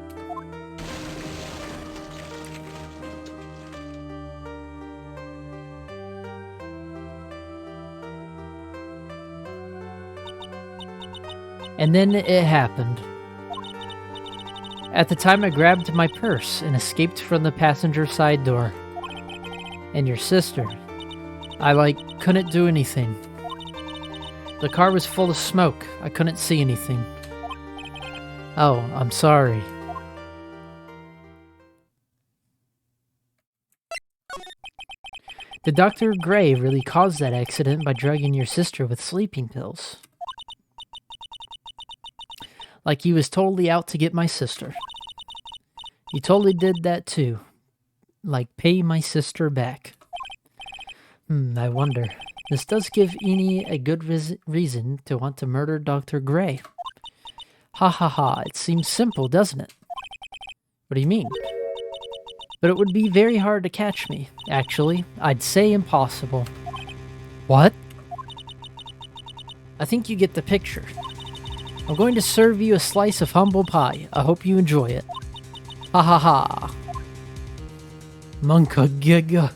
And then it happened. At the time, I grabbed my purse and escaped from the passenger side door. And your sister, I, couldn't do anything. The car was full of smoke. I couldn't see anything. Oh, I'm sorry. Did Dr. Gray really cause that accident by drugging your sister with sleeping pills? Like he was totally out to get my sister. He totally did that too. Like pay my sister back. I wonder. This does give Eenie a good reason to want to murder Dr. Gray. Ha ha ha, it seems simple, doesn't it? What do you mean? But it would be very hard to catch me, actually. I'd say impossible. What? I think you get the picture. I'm going to serve you a slice of humble pie. I hope you enjoy it. Ha ha ha. Monka giga.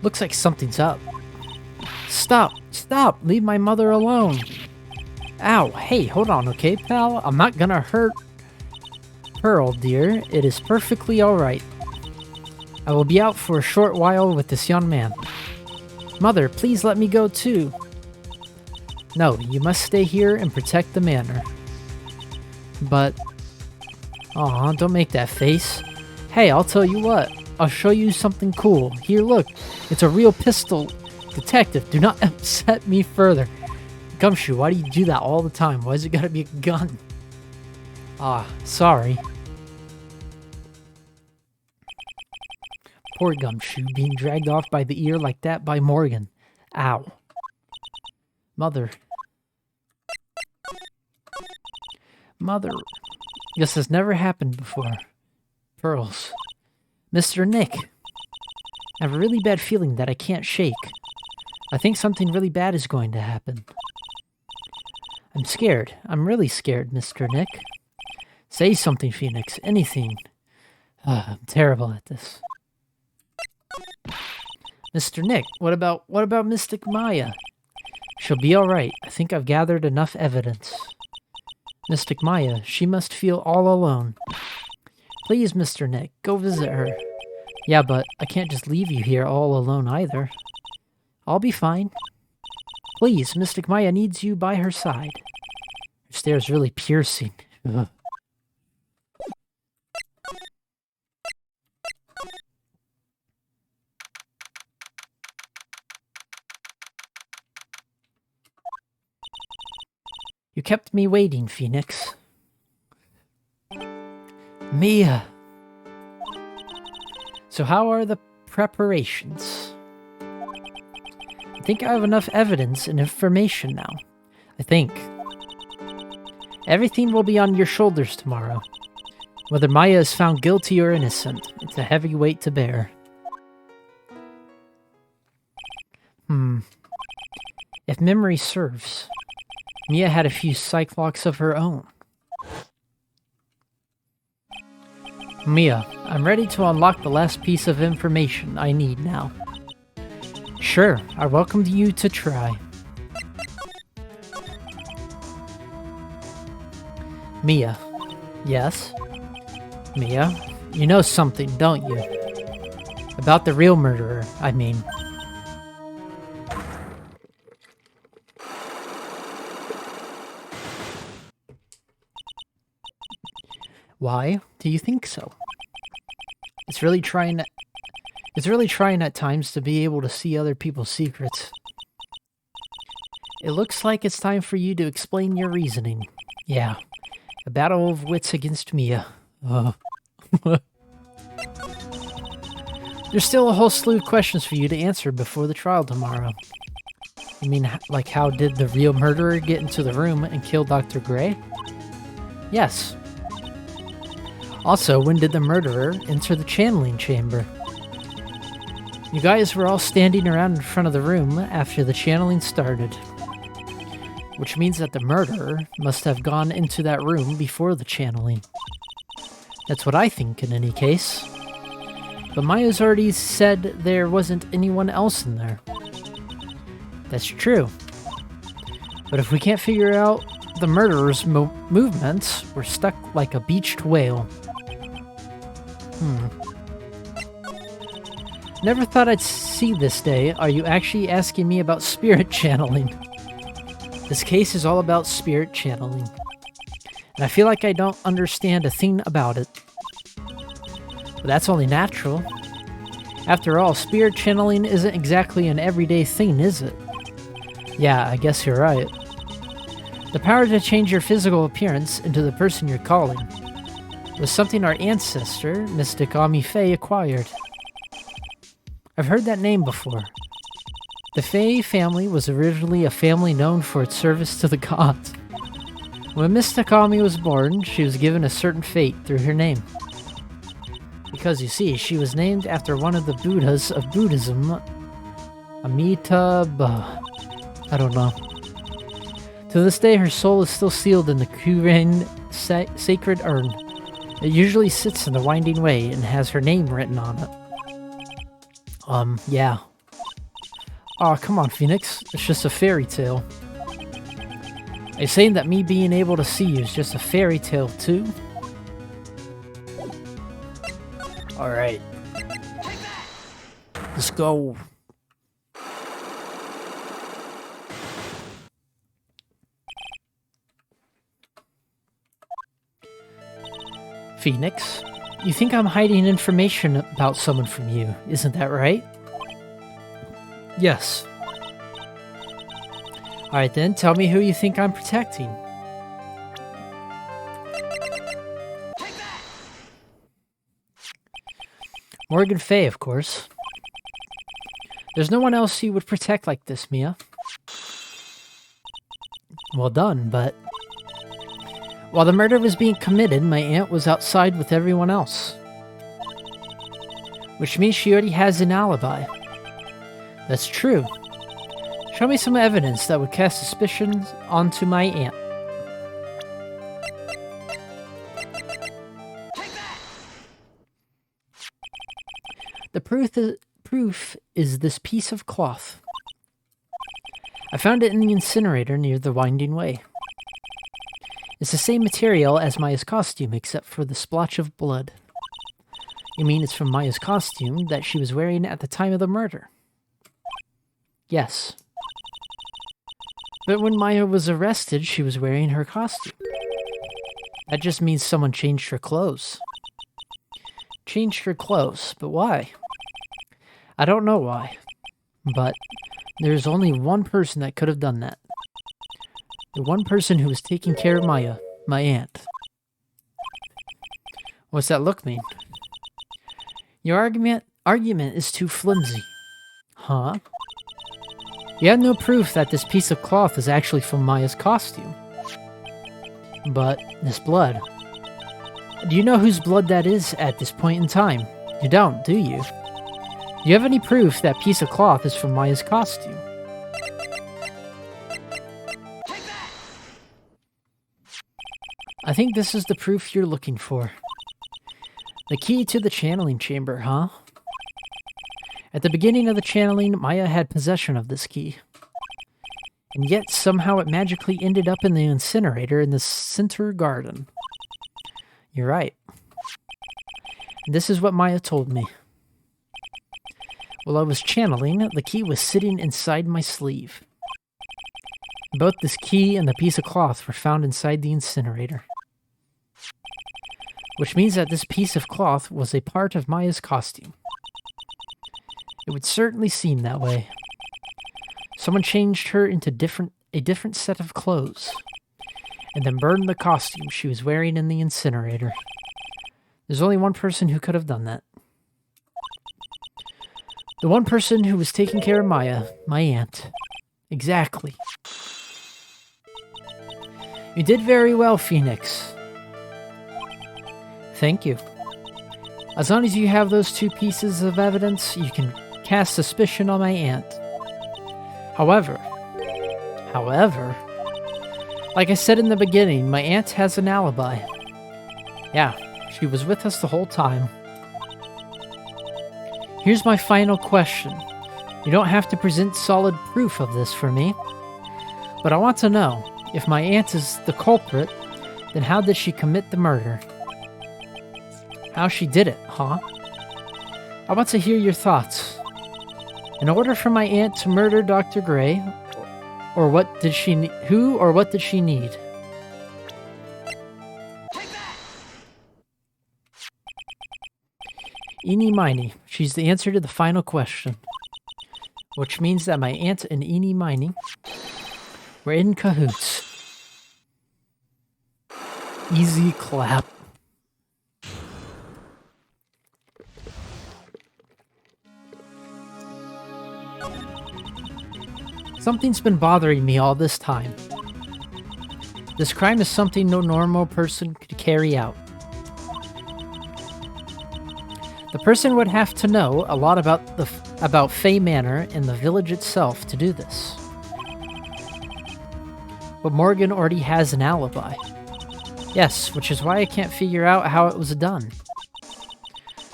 Looks like something's up. Stop! Stop! Leave my mother alone! Ow! Hey, hold on, okay, pal? I'm not gonna hurt Pearl, dear. It is perfectly alright. I will be out for a short while with this young man. Mother, please let me go too. No, you must stay here and protect the manor. But... aw, don't make that face. Hey, I'll tell you what. I'll show you something cool. Here, look. It's a real pistol. Detective, do not upset me further. Gumshoe, why do you do that all the time? Why is it gotta be a gun? Ah, sorry. Poor Gumshoe, being dragged off by the ear like that by Morgan. Ow. Mother. Mother. This has never happened before. Pearls. Mr. Nick. I have a really bad feeling that I can't shake. I think something really bad is going to happen. I'm scared. I'm really scared, Mr. Nick. Say something, Phoenix. Anything. I'm terrible at this. Mr. Nick, what about Mystic Maya? She'll be alright. I think I've gathered enough evidence. Mystic Maya, she must feel all alone. Please, Mr. Nick, go visit her. Yeah, but I can't just leave you here all alone either. I'll be fine. Please, Mystic Maya needs you by her side. Her stare's really piercing. Ugh. You kept me waiting, Phoenix. Mia! So how are the preparations? I think I have enough evidence and information now. I think. Everything will be on your shoulders tomorrow. Whether Maya is found guilty or innocent, it's a heavy weight to bear. If memory serves, Mia had a few cyclocks of her own. Mia, I'm ready to unlock the last piece of information I need now. Sure, I welcome you to try. Mia. Yes? Mia, you know something, don't you? About the real murderer, I mean. Why do you think so? It's really trying at times to be able to see other people's secrets. It looks like it's time for you to explain your reasoning. Yeah, a battle of wits against Mia. There's still a whole slew of questions for you to answer before the trial tomorrow. You mean, like, how did the real murderer get into the room and kill Dr. Gray? Yes. Also, when did the murderer enter the channeling chamber? You guys were all standing around in front of the room after the channeling started. Which means that the murderer must have gone into that room before the channeling. That's what I think in any case. But Maya's already said there wasn't anyone else in there. That's true. But if we can't figure out the murderer's movements, we're stuck like a beached whale. Never thought I'd see this day. Are you actually asking me about spirit channeling? This case is all about spirit channeling. And I feel like I don't understand a thing about it. But that's only natural. After all, spirit channeling isn't exactly an everyday thing, is it? Yeah, I guess you're right. The power to change your physical appearance into the person you're calling was something our ancestor, Mystic Ami Faye, acquired. I've heard that name before. The Fae family was originally a family known for its service to the gods. When Miss Takami was born, she was given a certain fate through her name. Because, you see, she was named after one of the Buddhas of Buddhism, Amitabha. I don't know. To this day, her soul is still sealed in the Kuren sacred urn. It usually sits in the winding way and has her name written on it. Yeah. Aw, come on, Phoenix. It's just a fairy tale. Are you saying that me being able to see you is just a fairy tale, too? Alright. Let's go. Phoenix, you think I'm hiding information about someone from you, isn't that right? Yes. Alright then, tell me who you think I'm protecting. Morgan Fay, of course. There's no one else you would protect like this, Mia. Well done, but... while the murder was being committed, my aunt was outside with everyone else. Which means she already has an alibi. That's true. Show me some evidence that would cast suspicion onto my aunt. The proof is this piece of cloth. I found it in the incinerator near the winding way. It's the same material as Maya's costume, except for the splotch of blood. You mean it's from Maya's costume that she was wearing at the time of the murder? Yes. But when Maya was arrested, she was wearing her costume. That just means someone changed her clothes. Changed her clothes, but why? I don't know why. But there's only one person that could have done that. The one person who was taking care of Maya, my aunt. What's that look mean? Your argument is too flimsy. Huh? You have no proof that this piece of cloth is actually from Maya's costume. But this blood. Do you know whose blood that is at this point in time? You don't, do you? Do you have any proof that piece of cloth is from Maya's costume? I think this is the proof you're looking for. The key to the channeling chamber, huh? At the beginning of the channeling, Maya had possession of this key. And yet, somehow it magically ended up in the incinerator in the center garden. You're right. This is what Maya told me. While I was channeling, the key was sitting inside my sleeve. Both this key and the piece of cloth were found inside the incinerator. Which means that this piece of cloth was a part of Maya's costume. It would certainly seem that way. Someone changed her into a different set of clothes, and then burned the costume she was wearing in the incinerator. There's only one person who could have done that. The one person who was taking care of Maya, my aunt. Exactly. You did very well, Phoenix. Thank you. As long as you have those two pieces of evidence, you can cast suspicion on my aunt. However, like I said in the beginning, my aunt has an alibi. Yeah, she was with us the whole time. Here's my final question. You don't have to present solid proof of this for me, but I want to know, if my aunt is the culprit, then how did she commit the murder? How she did it, huh? I want to hear your thoughts. In order for my aunt to murder Dr. Gray, or what did she need? Eenie Miney. She's the answer to the final question. Which means that my aunt and Eenie Miney were in cahoots. Easy clap. Something's been bothering me all this time. This crime is something no normal person could carry out. The person would have to know a lot about Fey Manor and the village itself to do this. But Morgan already has an alibi. Yes, which is why I can't figure out how it was done.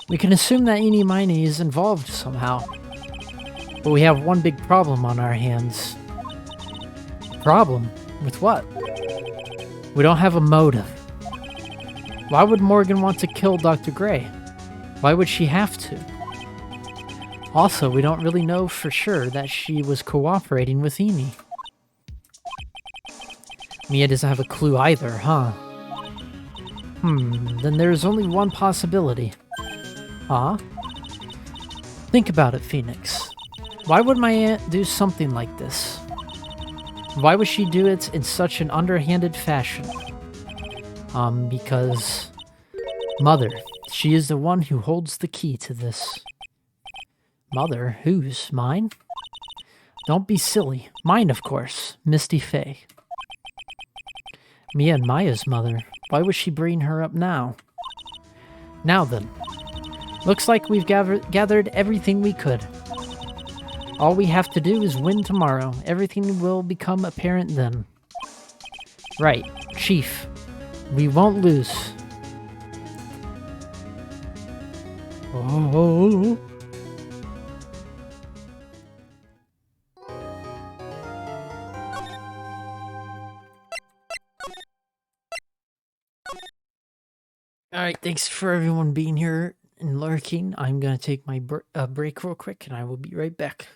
We can assume that Eenie Meenie is involved somehow. But we have one big problem on our hands. Problem? With what? We don't have a motive. Why would Morgan want to kill Dr. Gray? Why would she have to? Also, we don't really know for sure that she was cooperating with Eenie. Mia doesn't have a clue either, huh? Then there's only one possibility. Huh? Think about it, Phoenix. Why would my aunt do something like this? Why would she do it in such an underhanded fashion? Because... Mother. She is the one who holds the key to this. Mother? Whose? Mine? Don't be silly. Mine, of course. Misty Fey. Mia and Maya's mother. Why would she bring her up now? Now then. Looks like we've gathered everything we could. All we have to do is win tomorrow. Everything will become apparent then. Right, Chief. We won't lose. Oh. Alright, thanks for everyone being here and lurking. I'm gonna take my break real quick and I will be right back.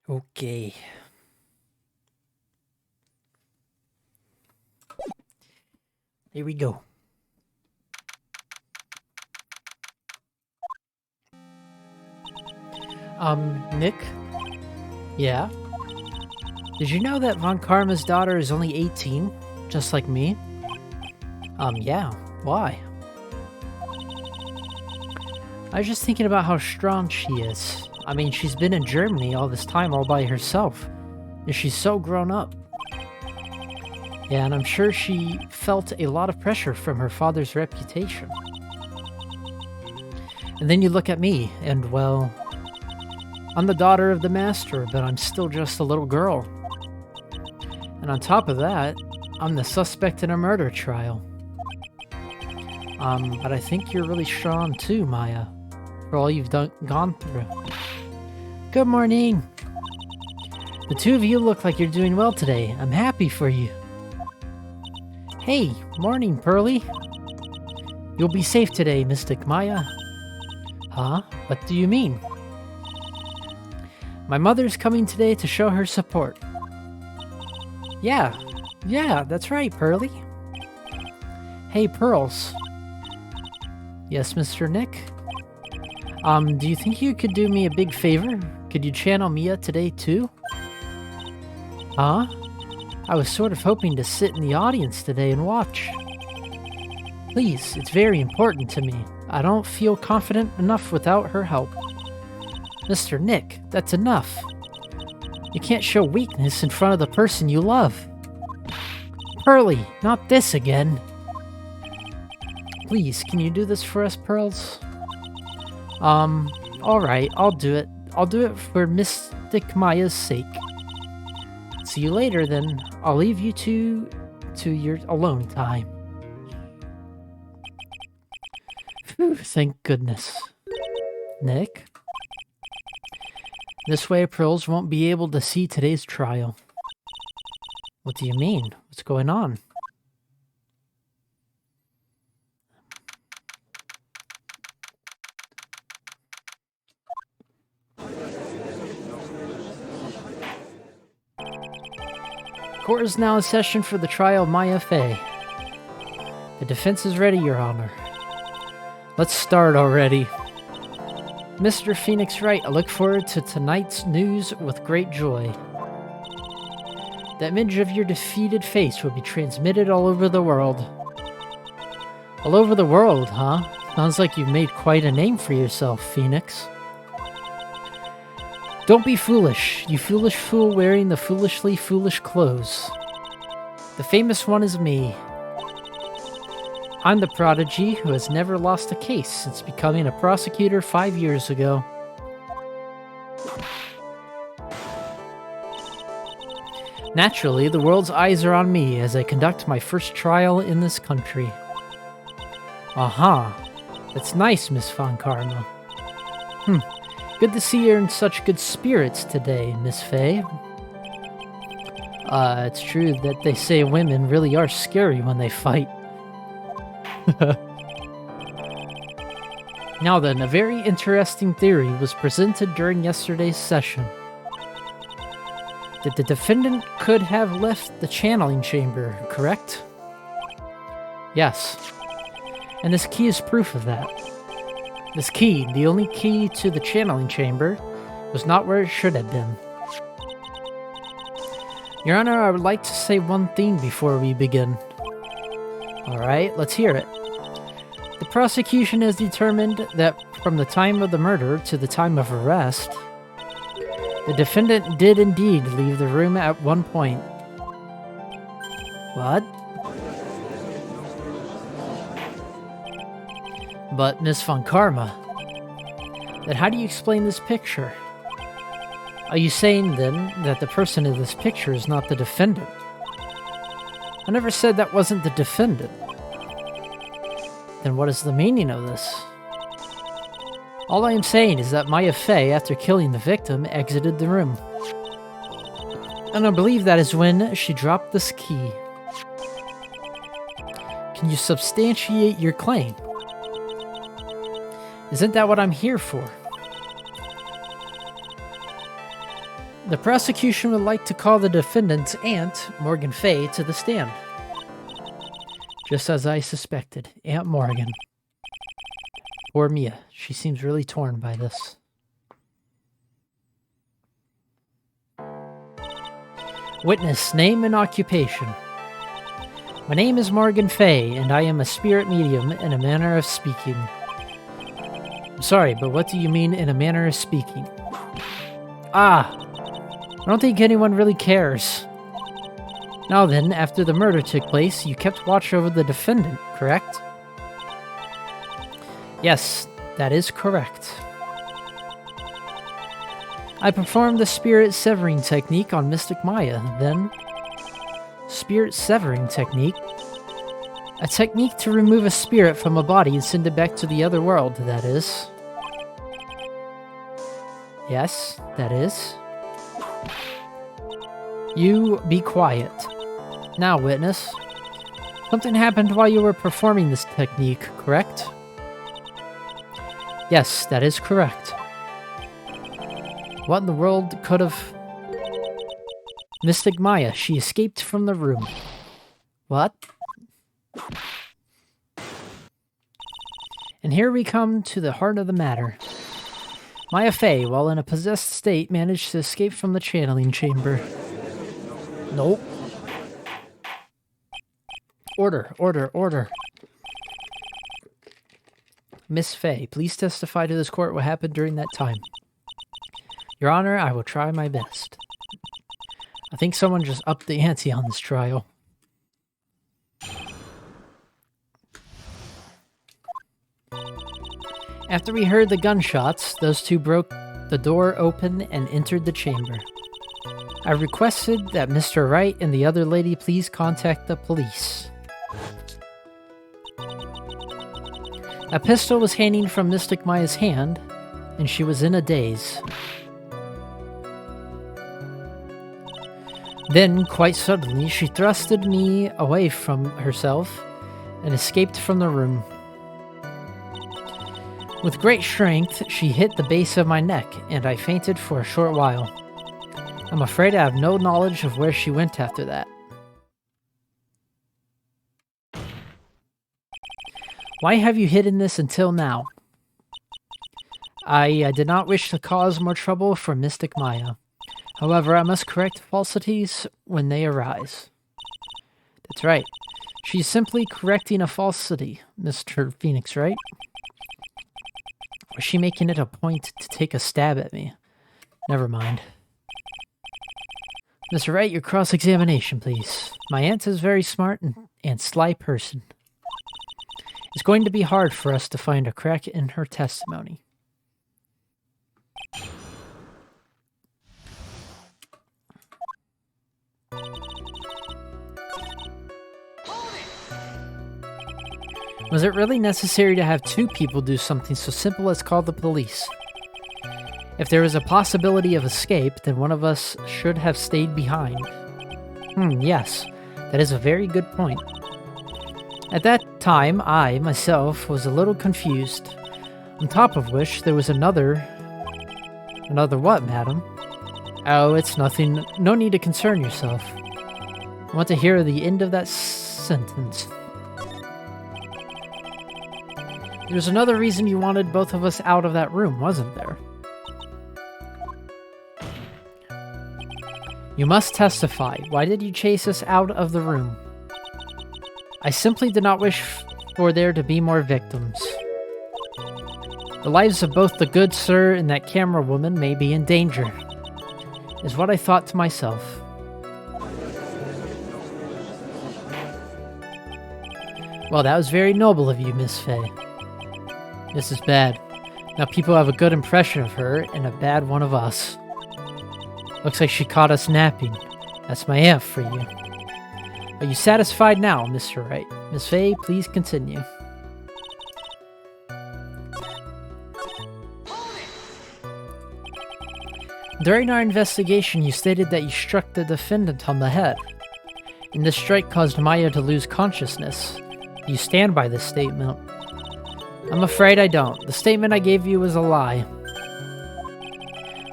Okay. Here we go. Nick? Yeah? Did you know that Von Karma's daughter is only 18? Just like me? Yeah. Why? I was just thinking about how strong she is. I mean, she's been in Germany all this time all by herself. And she's so grown up. Yeah, and I'm sure she felt a lot of pressure from her father's reputation. And then you look at me, and well... I'm the daughter of the master, but I'm still just a little girl. And on top of that, I'm the suspect in a murder trial. But I think you're really strong too, Maya, for all you've gone through. Good morning! The two of you look like you're doing well today. I'm happy for you. Hey, morning, Pearly. You'll be safe today, Mystic Maya. Huh? What do you mean? My mother's coming today to show her support. Yeah, Yeah, that's right, Pearly. Hey, Pearls. Yes, Mr. Nick? Do you think you could do me a big favor? Could you channel Mia today, too? Huh? I was sort of hoping to sit in the audience today and watch. Please, it's very important to me. I don't feel confident enough without her help. Mr. Nick, that's enough. You can't show weakness in front of the person you love. Pearly, not this again. Please, can you do this for us, Pearls? Alright, I'll do it. I'll do it for Mystic Maya's sake. See you later, then. I'll leave you to your alone time. Phew, thank goodness. Nick? This way, Pearls won't be able to see today's trial. What do you mean? What's going on? Court is now in session for the trial of Maya Fey. The defense is ready, Your Honor. Let's start already. Mr. Phoenix Wright, I look forward to tonight's news with great joy. The image of your defeated face will be transmitted all over the world. All over the world, huh? Sounds like you've made quite a name for yourself, Phoenix. Don't be foolish, you foolish fool wearing the foolishly foolish clothes. The famous one is me. I'm the prodigy who has never lost a case since becoming a prosecutor 5 years ago. Naturally, the world's eyes are on me as I conduct my first trial in this country. Aha, that's nice, Miss Von Karma. Good to see you're in such good spirits today, Miss Fey. It's true that they say women really are scary when they fight. Now then, a very interesting theory was presented during yesterday's session. That the defendant could have left the channeling chamber, correct? Yes. And this key is proof of that. This key, the only key to the channeling chamber, was not where it should have been. Your Honor, I would like to say one thing before we begin. Alright, let's hear it. The prosecution has determined that from the time of the murder to the time of arrest, the defendant did indeed leave the room at one point. What? But, Miss Von Karma, then how do you explain this picture? Are you saying, then, that the person in this picture is not the defendant? I never said that wasn't the defendant. Then what is the meaning of this? All I am saying is that Maya Fey, after killing the victim, exited the room. And I believe that is when she dropped this key. Can you substantiate your claim? Isn't that what I'm here for? The prosecution would like to call the defendant's aunt, Morgan Fey, to the stand. Just as I suspected, Aunt Morgan. Poor Mia. She seems really torn by this. Witness, name and occupation. My name is Morgan Fey, and I am a spirit medium in a manner of speaking. I'm sorry, but what do you mean in a manner of speaking? Ah! I don't think anyone really cares. Now then, after the murder took place, you kept watch over the defendant, correct? Yes, that is correct. I performed the spirit severing technique on Mystic Maya, then... Spirit severing technique? A technique to remove a spirit from a body and send it back to the other world, that is. Yes, that is. You be quiet. Now, witness. Something happened while you were performing this technique, correct? Yes, that is correct. What in the world could have... Mystic Maya, she escaped from the room. What? And here we come to the heart of the matter. Maya Fey, while in a possessed state, managed to escape from the channeling chamber. Nope. Order, order, order. Miss Fey, please testify to this court what happened during that time. Your Honor, I will try my best. I think someone just upped the ante on this trial. After we heard the gunshots, those two broke the door open and entered the chamber. I requested that Mr. Wright and the other lady please contact the police. A pistol was hanging from Mystic Maya's hand, and she was in a daze. Then, quite suddenly, she thrusted me away from herself and escaped from the room. With great strength, she hit the base of my neck, and I fainted for a short while. I'm afraid I have no knowledge of where she went after that. Why have you hidden this until now? I did not wish to cause more trouble for Mystic Maya. However, I must correct falsities when they arise. That's right. She's simply correcting a falsity, Mr. Phoenix, right? Or is she making it a point to take a stab at me? Never mind. Mr. Wright, your cross-examination, please. My aunt is a very smart and sly person. It's going to be hard for us to find a crack in her testimony. Was it really necessary to have two people do something so simple as call the police? If there is a possibility of escape, then one of us should have stayed behind. Yes, that is a very good point. At that time, I, myself, was a little confused. On top of which, there was another... Another what, madam? Oh, it's nothing. No need to concern yourself. I want to hear the end of that sentence. There's another reason you wanted both of us out of that room, wasn't there? You must testify. Why did you chase us out of the room? I simply did not wish for there to be more victims. The lives of both the good sir and that camera woman may be in danger, is what I thought to myself. Well, that was very noble of you, Miss Fey. This is bad. Now people have a good impression of her and a bad one of us. Looks like she caught us napping. That's my F for you. Are you satisfied now, Mr. Wright? Miss Fey, please continue. During our investigation, you stated that you struck the defendant on the head, and this strike caused Maya to lose consciousness. Do you stand by this statement? I'm afraid I don't. The statement I gave you was a lie.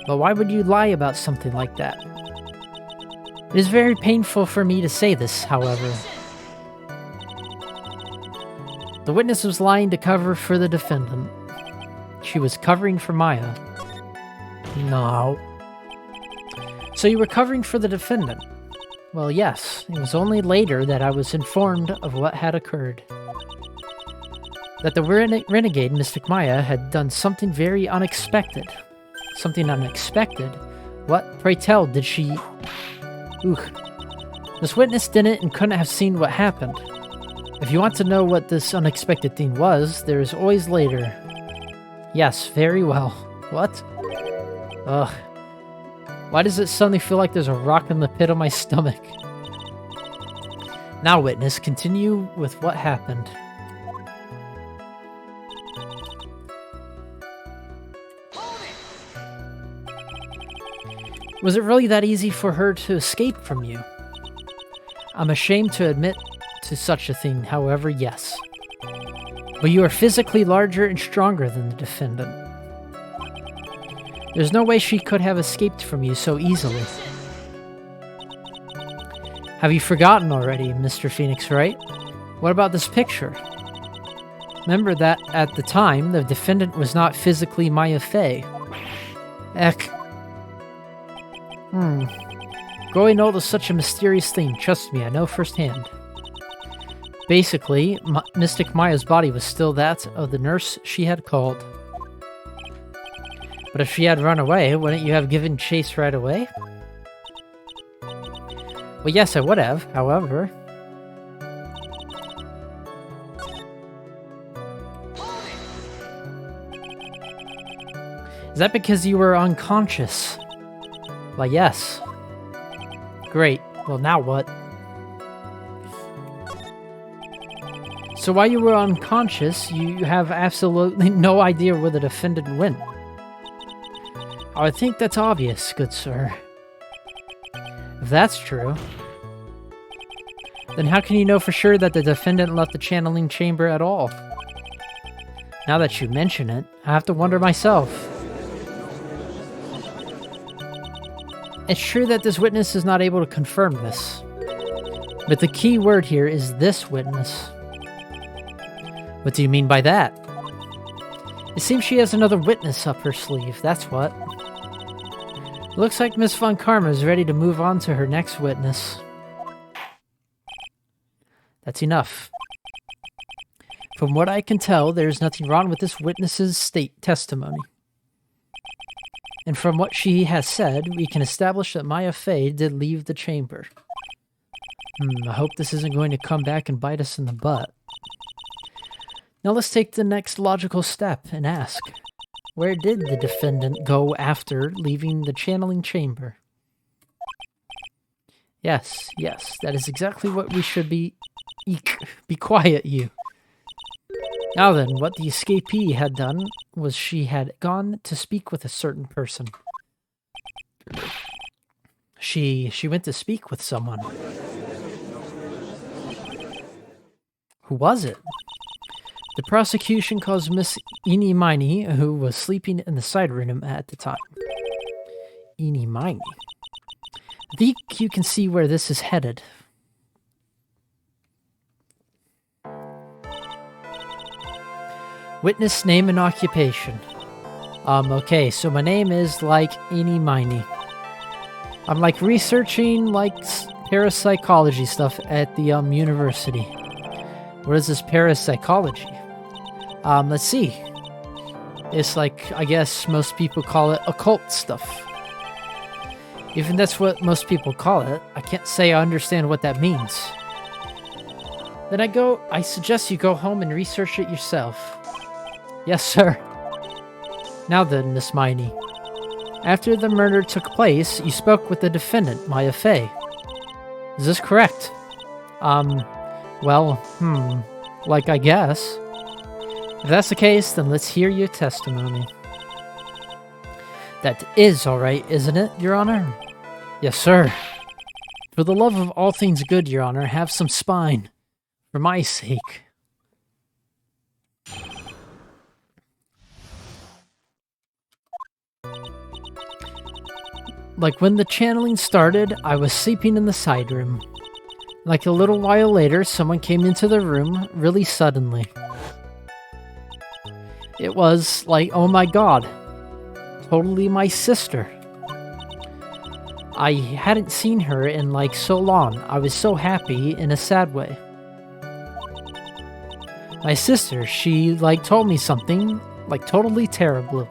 But why would you lie about something like that? It is very painful for me to say this, however. The witness was lying to cover for the defendant. She was covering for Maya. No. So you were covering for the defendant? Well, yes. It was only later that I was informed of what had occurred. That the renegade, Mystic Maya, had done something very unexpected. Something unexpected? What, pray tell, did she... This witness didn't and couldn't have seen what happened. If you want to know what this unexpected thing was, there is always later. Yes, very well. What? Ugh. Why does it suddenly feel like there's a rock in the pit of my stomach? Now, witness, continue with what happened. Was it really that easy for her to escape from you? I'm ashamed to admit to such a thing, however, yes. But you are physically larger and stronger than the defendant. There's no way she could have escaped from you so easily. Have you forgotten already, Mr. Phoenix Wright? What about this picture? Remember that at the time, the defendant was not physically Maya Fey. Eck. Growing old is such a mysterious thing. Trust me, I know firsthand. Basically, Mystic Maya's body was still that of the nurse she had called. But if she had run away, wouldn't you have given chase right away? Well, yes, I would have, however. Is that because you were unconscious? Well, yes. Great. Well, now what? So while you were unconscious, you have absolutely no idea where the defendant went. I think that's obvious, good sir. If that's true, then how can you know for sure that the defendant left the channeling chamber at all? Now that you mention it, I have to wonder myself. It's true that this witness is not able to confirm this, but the key word here is this witness. What do you mean by that? It seems she has another witness up her sleeve, that's what. It looks like Miss Von Karma is ready to move on to her next witness. That's enough. From what I can tell, there is nothing wrong with this witness's testimony. And from what she has said, we can establish that Maya Fey did leave the chamber. I hope this isn't going to come back and bite us in the butt. Now let's take the next logical step and ask, where did the defendant go after leaving the channeling chamber? Yes, that is exactly what we should be... Eek, be quiet, you. Now then, what the escapee had done was she had gone to speak with a certain person. She went to speak with someone. Who was it? The prosecution calls Miss Eenie Miney, who was sleeping in the side room at the time. Eenie Miney. I think you can see where this is headed. Witness name and occupation. Okay, so my name is like Eenie Miney. I'm like researching like parapsychology stuff at the university. What is this parapsychology? Let's see. It's like, I guess most people call it occult stuff. Even that's what most people call it, I can't say I understand what that means. Then I suggest you go home and research it yourself. Yes, sir. Now then, Miss Miney. After the murder took place, you spoke with the defendant, Maya Fey. Is this correct? Well, like I guess. If that's the case, then let's hear your testimony. That is alright, isn't it, Your Honor? Yes, sir. For the love of all things good, Your Honor, have some spine. For my sake. Like when the channeling started, I was sleeping in the side room. Like a little while later, someone came into the room really suddenly. It was like, oh my god, totally my sister. I hadn't seen her in like so long. I was so happy in a sad way. My sister, she like told me something like totally terrible.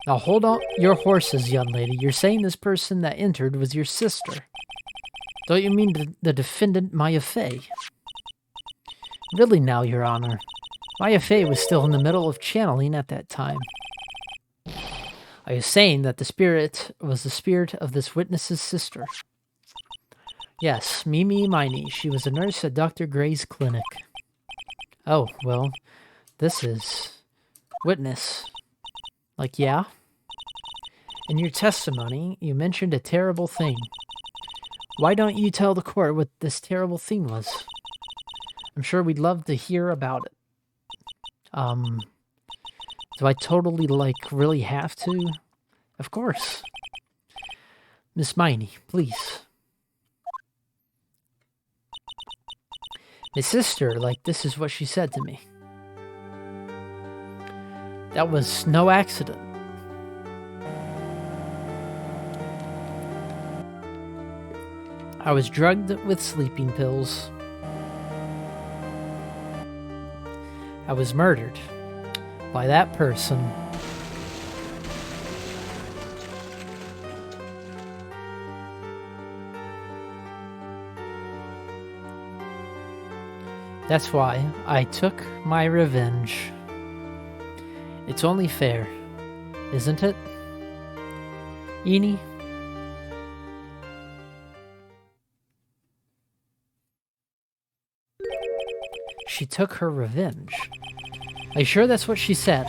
Now hold on your horses, young lady. You're saying this person that entered was your sister. Don't you mean the defendant, Maya Fey? Really now, Your Honor. Maya Fey was still in the middle of channeling at that time. I was saying that the spirit was the spirit of this witness's sister. Yes, Mimi Miney. She was a nurse at Dr. Gray's clinic. Oh, well, this is... witness. Like, yeah? In your testimony, you mentioned a terrible thing. Why don't you tell the court what this terrible thing was? I'm sure we'd love to hear about it. Do I totally, like, really have to? Of course. Miss Miney, please. My sister, like, this is what she said to me. That was no accident. I was drugged with sleeping pills. I was murdered by that person. That's why I took my revenge. It's only fair, isn't it? Eenie? She took her revenge. Are you sure that's what she said?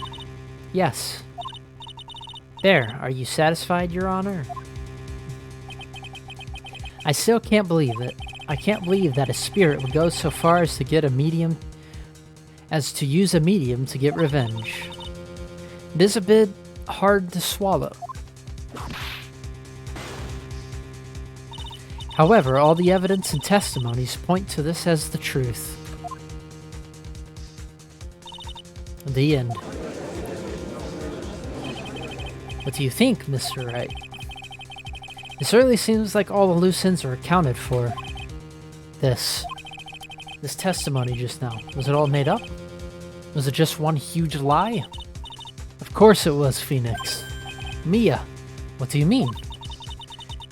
Yes. There, are you satisfied, Your Honor? I still can't believe it. I can't believe that a spirit would go so far as to get a medium, as to use a medium to get revenge. It is a bit hard to swallow. However, all the evidence and testimonies point to this as the truth. The end. What do you think, Mr. Wright? It certainly seems like all the loose ends are accounted for. This testimony just now, was it all made up? Was it just one huge lie? Of course it was, Phoenix. Mia, what do you mean?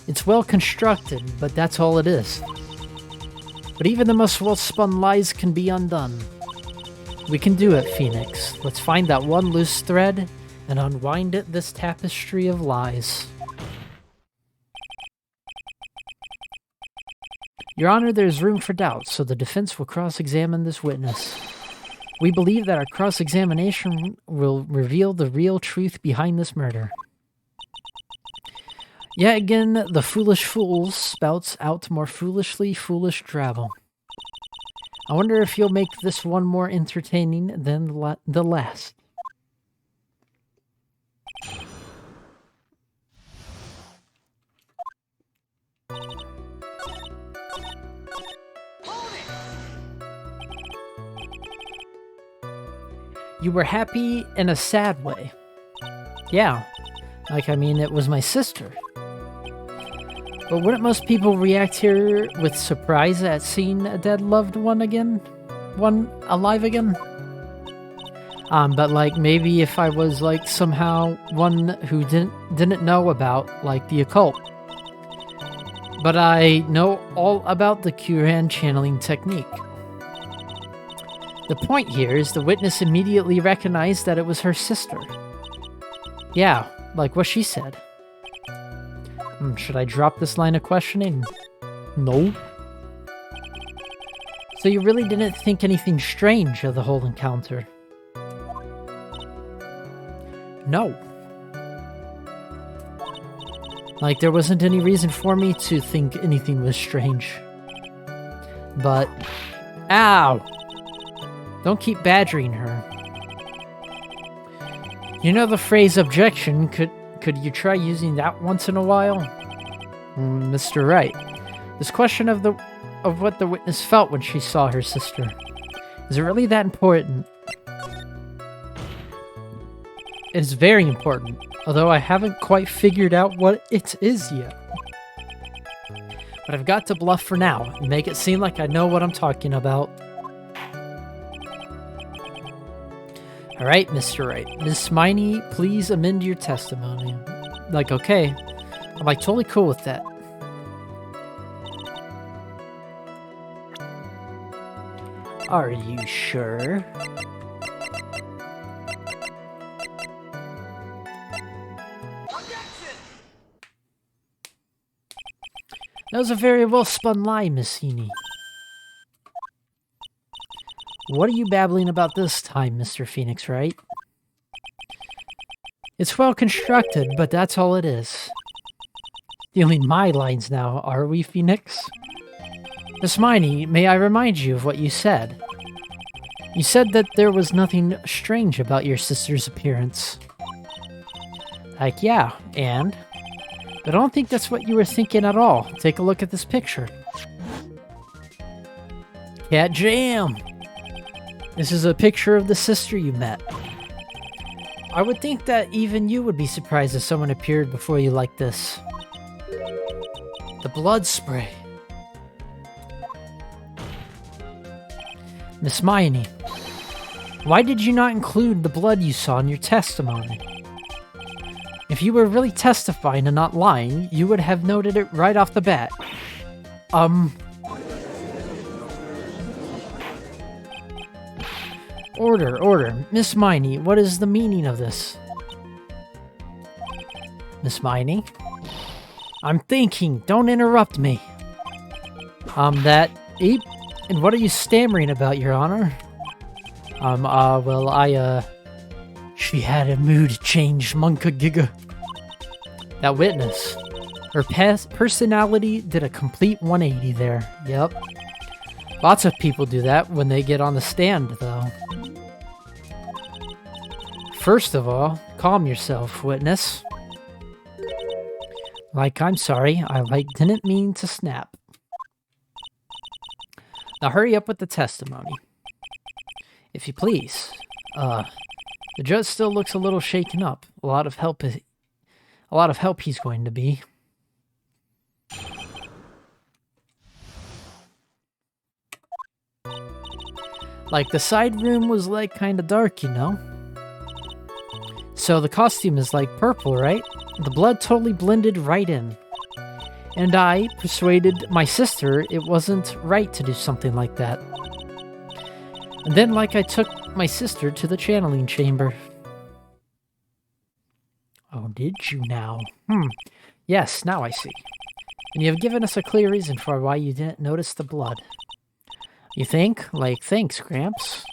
It's well constructed, but that's all it is. But even the most well-spun lies can be undone. We can do it, Phoenix. Let's find that one loose thread and unwind this tapestry of lies. Your Honor, there is room for doubt, so the defense will cross-examine this witness. We believe that our cross-examination will reveal the real truth behind this murder. Yet again, the foolish fool spouts out more foolishly foolish drivel. I wonder if you'll make this one more entertaining than the last. You were happy in a sad way. Yeah, like, I mean, it was my sister. But wouldn't most people react here with surprise at seeing a dead loved one again? One alive again? But like, maybe if I was like somehow one who didn't know about like the occult. But I know all about the Kuran channeling technique. The point here is the witness immediately recognized that it was her sister. Yeah, like what she said. Should I drop this line of questioning? No. So you really didn't think anything strange of the whole encounter? No. Like, there wasn't any reason for me to think anything was strange. But... Ow! Don't keep badgering her. You know the phrase objection, could you try using that once in a while? Mr. Wright, this question of what the witness felt when she saw her sister, is it really that important? It is very important, although I haven't quite figured out what it is yet. But I've got to bluff for now and make it seem like I know what I'm talking about. Alright, Mr. Wright. Miss Miney, please amend your testimony. Like, okay. I'm like totally cool with that. Are you sure? That was a very well-spun lie, Miss Eenie. What are you babbling about this time, Mr. Phoenix, Wright? It's well constructed, but that's all it is. Stealing my lines now, are we, Phoenix? Miss Miney, may I remind you of what you said? You said that there was nothing strange about your sister's appearance. Like, yeah, and? But I don't think that's what you were thinking at all. Take a look at this picture. Cat Jam! This is a picture of the sister you met. I would think that even you would be surprised if someone appeared before you like this. The blood spray. Miss Miney, why did you not include the blood you saw in your testimony? If you were really testifying and not lying, you would have noted it right off the bat. Order. Miss Miney, what is the meaning of this? Miss Miney? I'm thinking, don't interrupt me. That ape? And what are you stammering about, Your Honor? She had a mood change, Monka Giga. That witness. Her personality did a complete 180 there. Yep. Lots of people do that when they get on the stand, though. First of all, calm yourself, witness. I'm sorry, I didn't mean to snap. Now hurry up with the testimony. If you please. The judge still looks a little shaken up. A lot of help he's going to be. The side room was kinda dark, you know? So the costume is purple, right? The blood totally blended right in. And I persuaded my sister it wasn't right to do something like that. And then I took my sister to the channeling chamber. Oh, did you now? Yes, now I see. And you have given us a clear reason for why you didn't notice the blood. You think? Thanks, Gramps.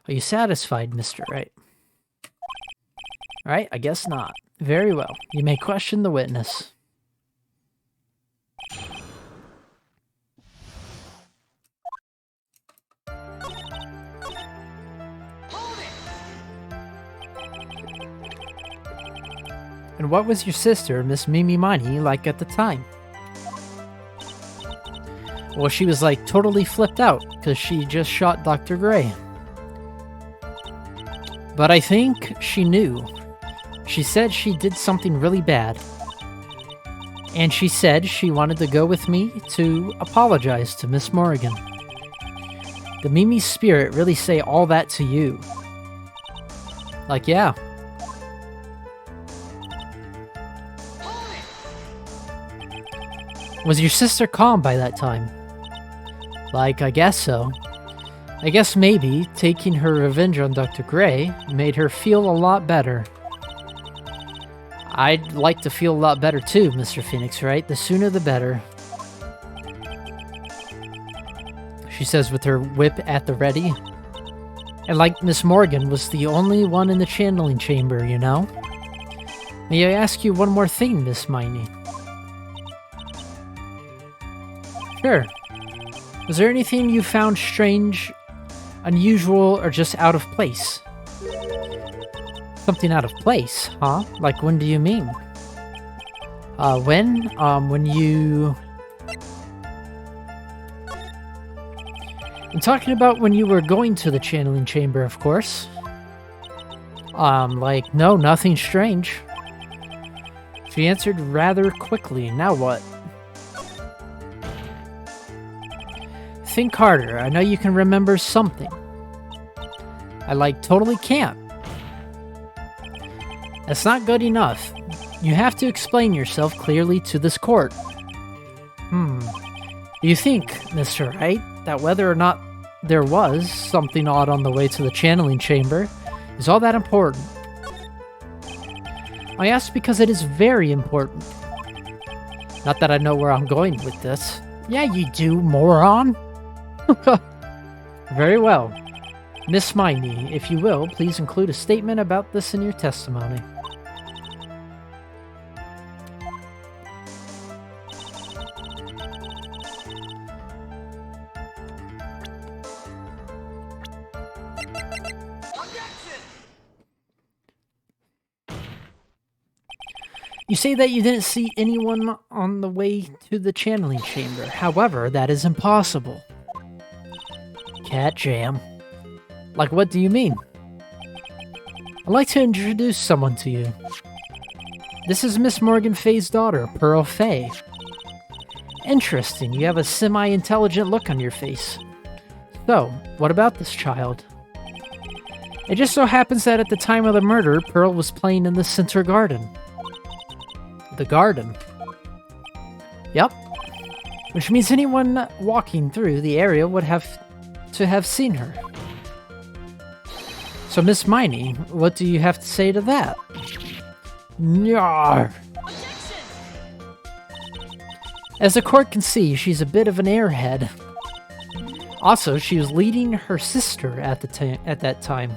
Are you satisfied, Mr. Wright? Right? I guess not. Very well. You may question the witness. And what was your sister, Miss Mimi Miney, like at the time? Well, she was totally flipped out because she just shot Dr. Gray. But I think she knew. She said she did something really bad. And she said she wanted to go with me to apologize to Miss Morgan. The Mimi spirit really say all that to you. Yeah. Was your sister calm by that time? I guess so. I guess maybe taking her revenge on Dr. Gray made her feel a lot better. I'd like to feel a lot better too, Mr. Phoenix, right? The sooner the better. She says with her whip at the ready. And Miss Morgan was the only one in the channeling chamber, you know? May I ask you one more thing, Miss Miney? Sure. Was there anything you found strange, unusual, or just out of place? Something out of place, huh? When do you mean? When you... I'm talking about when you were going to the channeling chamber, of course. No, nothing strange. She answered rather quickly. Now what? Think harder. I know you can remember something. I totally can't. That's not good enough. You have to explain yourself clearly to this court. Do you think, Mr. Wright, that whether or not there was something odd on the way to the channeling chamber is all that important? I ask because it is very important. Not that I know where I'm going with this. Yeah, you do, moron. Very well. Miss Miney, if you will, please include a statement about this in your testimony. You say that you didn't see anyone on the way to the channeling chamber. However, that is impossible. Cat jam. Like, what do you mean? I'd like to introduce someone to you. This is Miss Morgan Fay's daughter, Pearl Fay. Interesting, you have a semi-intelligent look on your face. So, what about this child? It just so happens that at the time of the murder, Pearl was playing in the center garden. The garden? Yep. Which means anyone walking through the area would have to have seen her. So, Miss Miney, what do you have to say to that? Nyar. As the court can see, she's a bit of an airhead. Also, she was leading her sister at that time.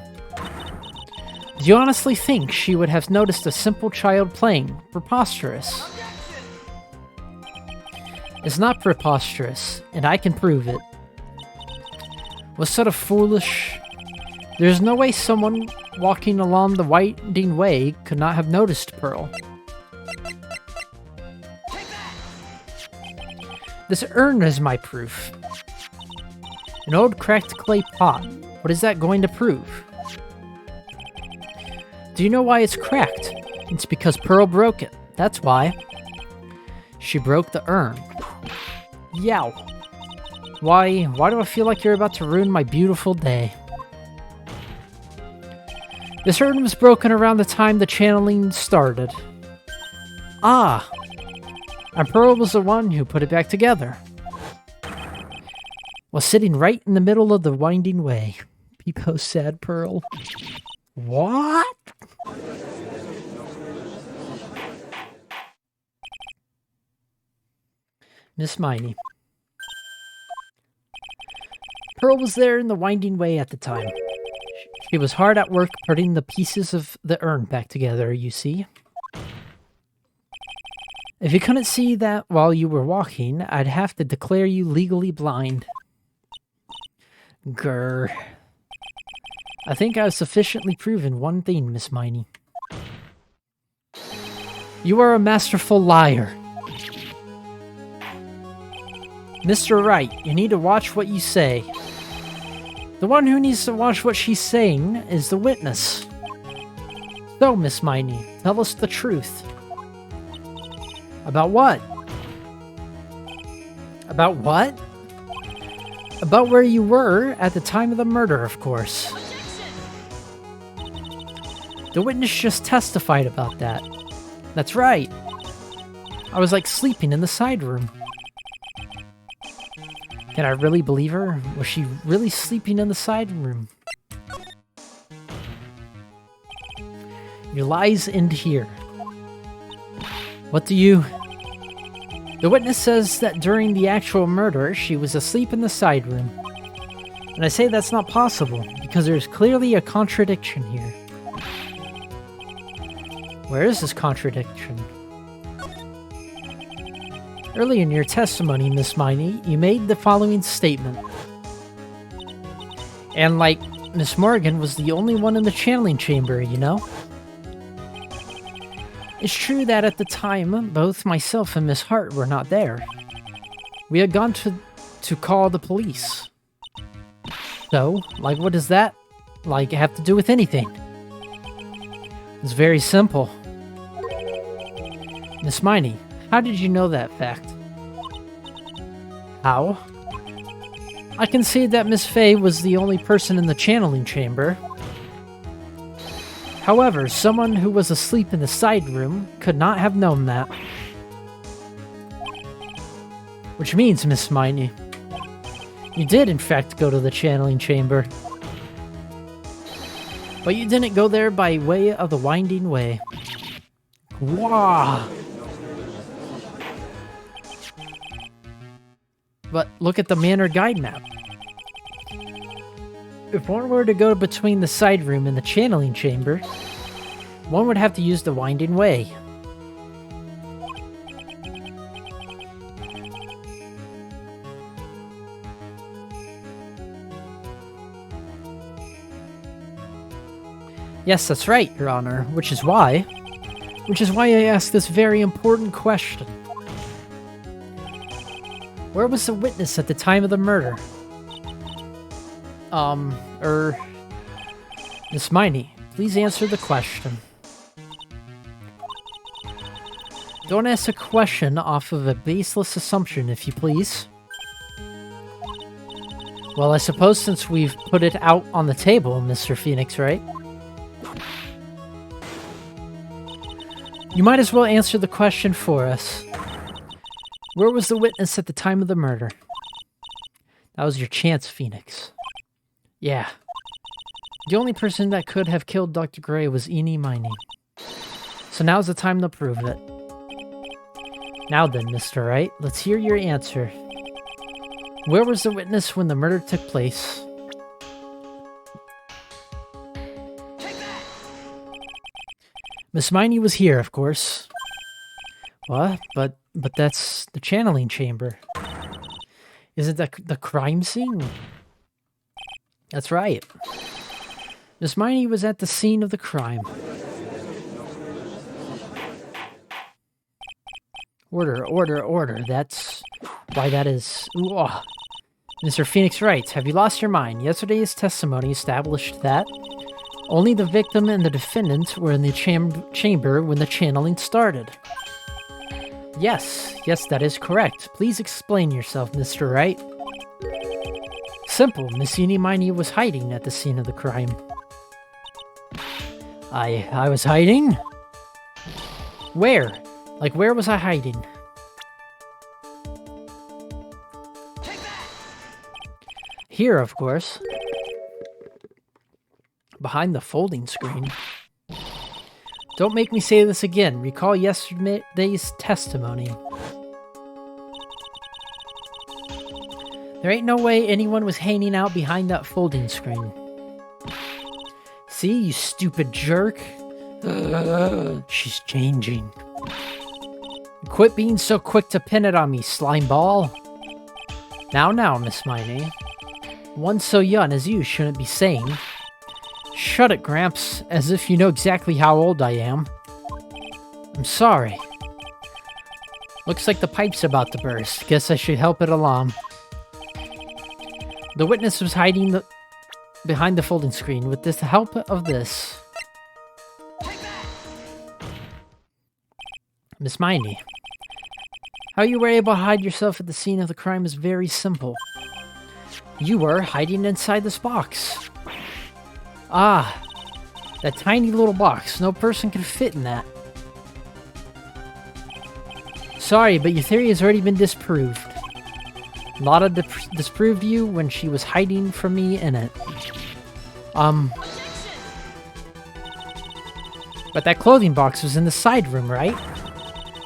Do you honestly think she would have noticed a simple child playing? Preposterous. It's not preposterous, and I can prove it. Was sort of foolish. There's no way someone walking along the winding way could not have noticed Pearl. This urn is my proof. An old cracked clay pot. What is that going to prove? Do you know why it's cracked? It's because Pearl broke it. That's why. She broke the urn. Yow. Why do I feel like you're about to ruin my beautiful day? This urn was broken around the time the channeling started. Ah! And Pearl was the one who put it back together. Was sitting right in the middle of the winding way. Peepo sad Pearl. What? Miss Miney. Pearl was there in the winding way at the time. She was hard at work putting the pieces of the urn back together, you see. If you couldn't see that while you were walking, I'd have to declare you legally blind. Grr. I think I've sufficiently proven one thing, Miss Miney. You are a masterful liar. Mr. Wright, you need to watch what you say. The one who needs to watch what she's saying is the witness. So, Miss Miney, tell us the truth. About what? About what? About where you were at the time of the murder, of course. The witness just testified about that. That's right. I was like sleeping in the side room. Can I really believe her? Was she really sleeping in the side room? Your lies end here. What do you... The witness says that during the actual murder, she was asleep in the side room. And I say that's not possible, because there's clearly a contradiction here. Where is this contradiction? Early in your testimony, Miss Miney, you made the following statement. And like, Miss Morgan was the only one in the channeling chamber, you know? It's true that at the time, both myself and Miss Hart were not there. We had gone to call the police. So, like, what does that, like, have to do with anything? It's very simple. Miss Miney, how did you know that fact? How? I can see that Miss Fay was the only person in the channeling chamber. However, someone who was asleep in the side room could not have known that. Which means, Miss Miney, you did in fact go to the channeling chamber. But you didn't go there by way of the winding way. Wow! But look at the Manor Guide map. If one were to go between the side room and the channeling chamber, one would have to use the winding way. Yes, that's right, Your Honor, which is why Which is why I asked this very important question. Where was the witness at the time of the murder? Miss Miney, please answer the question. Don't ask a question off of a baseless assumption, if you please. Well, I suppose since we've put it out on the table, Mr. Phoenix, right? You might as well answer the question for us. Where was the witness at the time of the murder? That was your chance, Phoenix. Yeah. The only person that could have killed Dr. Gray was Eenie Miney. So now's the time to prove it. Now then, Mr. Wright, let's hear your answer. Where was the witness when the murder took place? Miss Miney was here, of course. What? But that's the channeling chamber. Is it the crime scene? That's right. Miss Miney was at the scene of the crime. Order, order, order. That's why that is... Ooh, oh. Mr. Phoenix Wright, have you lost your mind? Yesterday's testimony established that only the victim and the defendant were in the chamber when the channeling started. Yes, that is correct. Please explain yourself, Mr. Wright. Simple. Miss Eenie Miney was hiding at the scene of the crime. I was hiding? Where? Like, where was I hiding? Here, of course. Behind the folding screen. Don't make me say this again. Recall yesterday's testimony. There ain't no way anyone was hanging out behind that folding screen. See, you stupid jerk. She's changing. Quit being so quick to pin it on me, slime ball. Now, Miss Miney. One so young as you shouldn't be saying. Shut it, Gramps, as if you know exactly how old I am. I'm sorry. Looks like the pipe's about to burst. Guess I should help it along. The witness was hiding behind the folding screen with the help of this. Miss Miney. How you were able to hide yourself at the scene of the crime is very simple. You were hiding inside this box. Ah, that tiny little box. No person could fit in that. Sorry, but your theory has already been disproved. Lotta disproved you when she was hiding from me in it. But that clothing box was in the side room, right?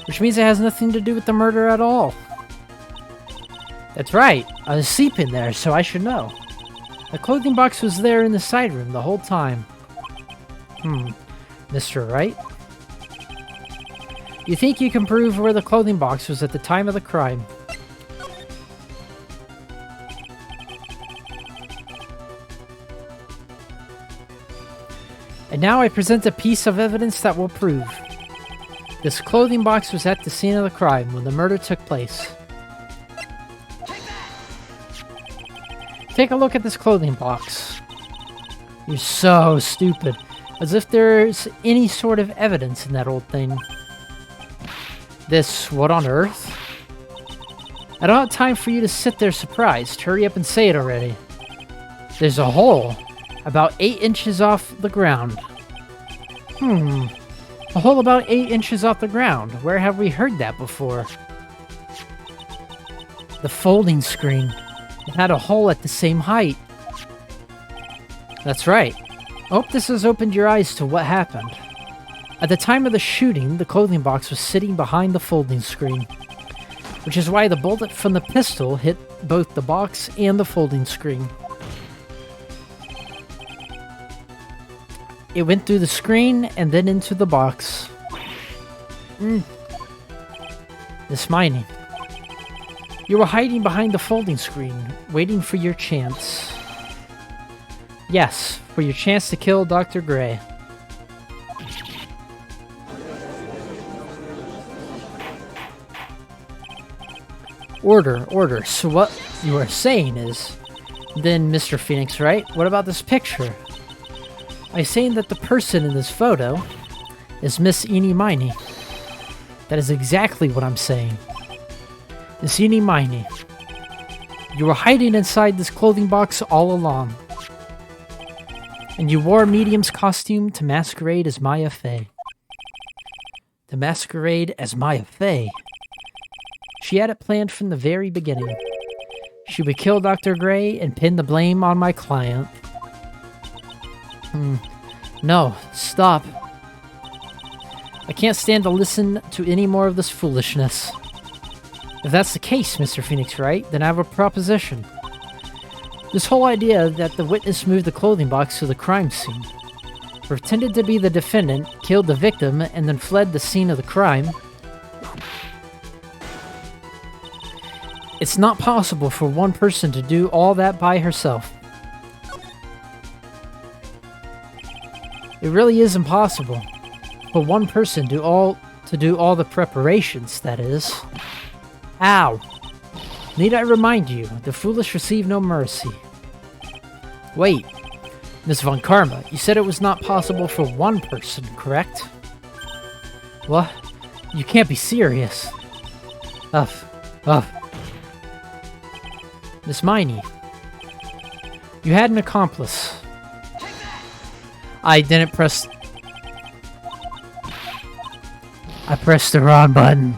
Which means it has nothing to do with the murder at all. That's right. I was sleeping there, so I should know. The clothing box was there in the side room the whole time. Mr. Wright? You think you can prove where the clothing box was at the time of the crime? And now I present a piece of evidence that will prove. This clothing box was at the scene of the crime when the murder took place. Take a look at this clothing box. You're so stupid. As if there's any sort of evidence in that old thing. This, what on earth? I don't have time for you to sit there surprised. Hurry up and say it already. There's a hole about 8 inches off the ground. A hole about 8 inches off the ground. Where have we heard that before? The folding screen. It had a hole at the same height. That's right. I hope this has opened your eyes to what happened. At the time of the shooting, the clothing box was sitting behind the folding screen, which is why the bullet from the pistol hit both the box and the folding screen. It went through the screen and then into the box. Miss Miney. You were hiding behind the folding screen, waiting for your chance. Yes, for your chance to kill Dr. Gray. Order. So what you are saying is... Then, Mr. Phoenix, Wright, what about this picture? I'm saying that the person in this photo is Miss Eenie Miney. That is exactly what I'm saying. Miss Eenie Miney. You were hiding inside this clothing box all along. And you wore Medium's costume to masquerade as Maya Fey. To masquerade as Maya Fey? She had it planned from the very beginning. She would kill Dr. Gray and pin the blame on my client. No, stop. I can't stand to listen to any more of this foolishness. If that's the case, Mr. Phoenix Wright, then I have a proposition. This whole idea that the witness moved the clothing box to the crime scene, pretended to be the defendant, killed the victim, and then fled the scene of the crime. It's not possible for one person to do all that by herself. It really is impossible for one person to do all the preparations, that is. Ow! Need I remind you, the foolish receive no mercy. Wait, Miss Von Karma, you said it was not possible for one person, correct? What? You can't be serious. Ugh. Miss Miney, you had an accomplice. I didn't press... I pressed the wrong button.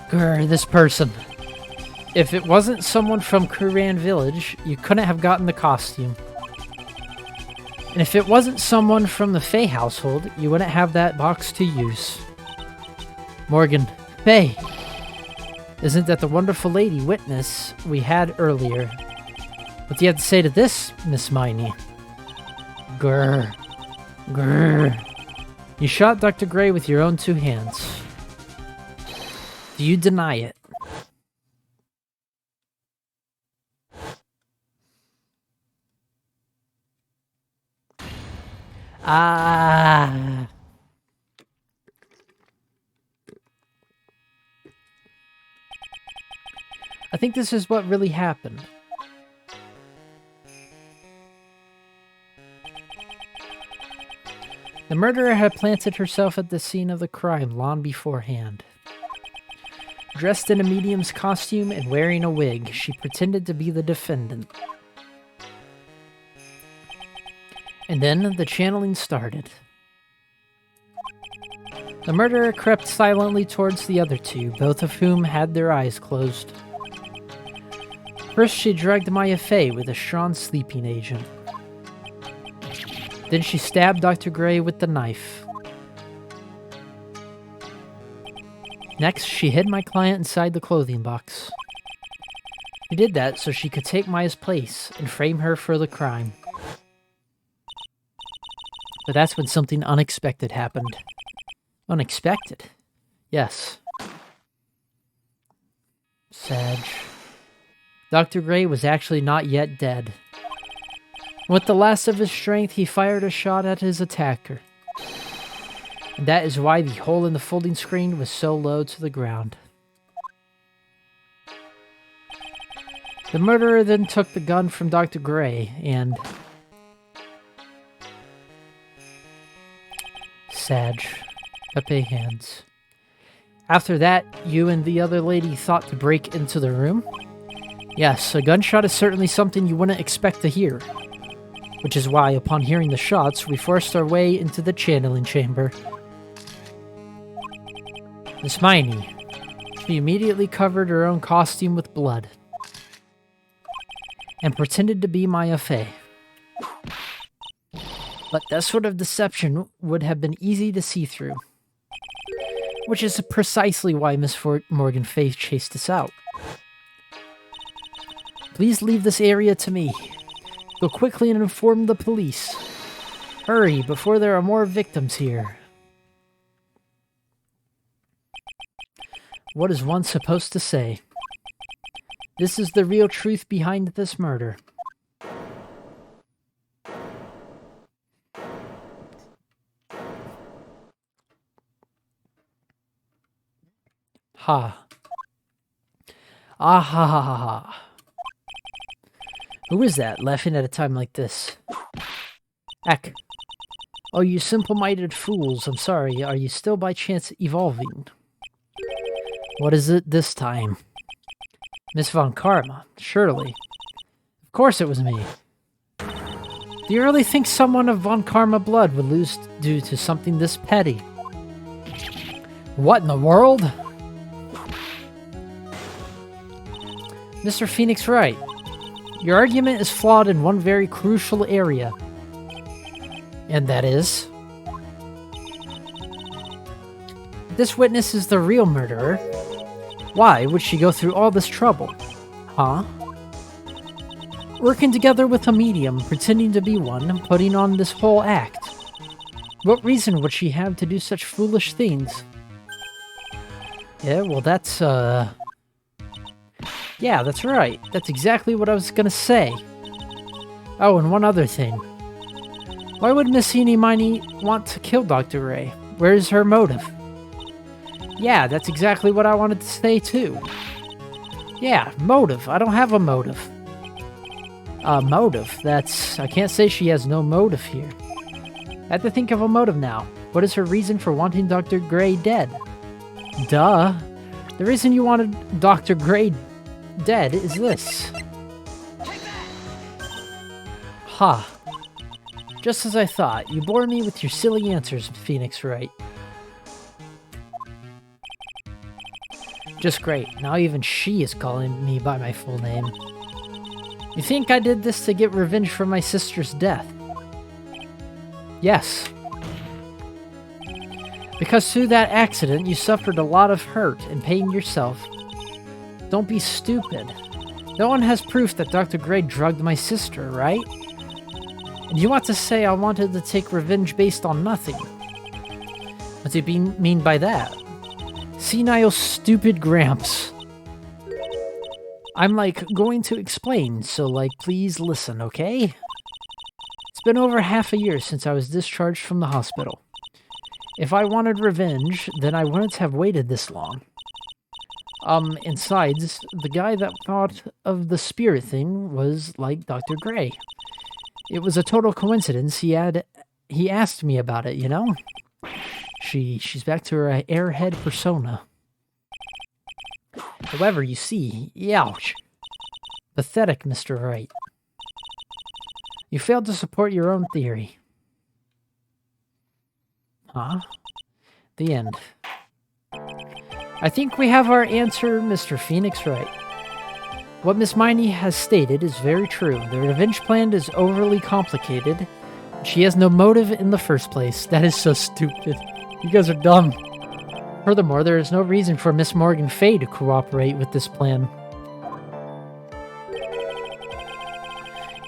Grr, this person. If it wasn't someone from Kuran Village, you couldn't have gotten the costume. And if it wasn't someone from the Fey household, you wouldn't have that box to use. Morgan, Fey, isn't that the wonderful lady witness we had earlier? What do you have to say to this, Miss Miney? Grr. You shot Dr. Gray with your own two hands. Do you deny it? I think this is what really happened. The murderer had planted herself at the scene of the crime long beforehand. Dressed in a medium's costume and wearing a wig, she pretended to be the defendant. And then the channeling started. The murderer crept silently towards the other two, both of whom had their eyes closed. First, she drugged Maya Fey with a strong sleeping agent. Then she stabbed Dr. Gray with the knife. Next, she hid my client inside the clothing box. She did that so she could take Maya's place and frame her for the crime. But that's when something unexpected happened. Unexpected? Yes. Sag. Dr. Gray was actually not yet dead. With the last of his strength, he fired a shot at his attacker. And that is why the hole in the folding screen was so low to the ground. The murderer then took the gun from Dr. Gray and... Sag. Pepe hands. After that, you and the other lady thought to break into the room? Yes, a gunshot is certainly something you wouldn't expect to hear. Which is why, upon hearing the shots, we forced our way into the channeling chamber. Miss Miney. She immediately covered her own costume with blood. And pretended to be Maya Fey. But that sort of deception would have been easy to see through. Which is precisely why Miss Morgan Fey chased us out. Please leave this area to me. Go quickly and inform the police. Hurry, before there are more victims here. What is one supposed to say? This is the real truth behind this murder. Ha. Ah ha ha ha ha. Who is that, laughing at a time like this? Heck. Oh, you simple-minded fools, I'm sorry. Are you still by chance evolving? What is it this time? Miss Von Karma, surely. Of course it was me. Do you really think someone of Von Karma blood would lose due to something this petty? What in the world? Mr. Phoenix Wright, your argument is flawed in one very crucial area. And that is? This witness is the real murderer. Why would she go through all this trouble? Huh? Working together with a medium, pretending to be one, putting on this whole act. What reason would she have to do such foolish things? Yeah, well that's, Yeah, that's right. That's exactly what I was gonna say. Oh, and one other thing. Why would Miss Eenie Miney want to kill Dr. Ray? Where is her motive? Yeah, that's exactly what I wanted to say too. Yeah, motive. I don't have a motive. Motive. I can't say she has no motive here. I have to think of a motive now. What is her reason for wanting Dr. Gray dead? Duh. The reason you wanted Dr. Gray dead is this. Ha. Just as I thought. You bore me with your silly answers, Phoenix Wright. Just great. Now even she is calling me by my full name. You think I did this to get revenge for my sister's death? Yes. Because through that accident, you suffered a lot of hurt and pain yourself. Don't be stupid. No one has proof that Dr. Gray drugged my sister, right? And you want to say I wanted to take revenge based on nothing. What do you mean by that? Senile, stupid Gramps. I'm, going to explain, so, please listen, okay? It's been over half a year since I was discharged from the hospital. If I wanted revenge, then I wouldn't have waited this long. And besides, the guy that thought of the spirit thing was like Dr. Gray. It was a total coincidence. He asked me about it, you know? She's back to her airhead persona. However, you see, ouch. Pathetic, Mr. Wright. You failed to support your own theory. Huh? The end. I think we have our answer, Mr. Phoenix Wright. What Miss Miney has stated is very true. The revenge plan is overly complicated. She has no motive in the first place. That is so stupid. You guys are dumb. Furthermore, there is no reason for Miss Morgan Fay to cooperate with this plan.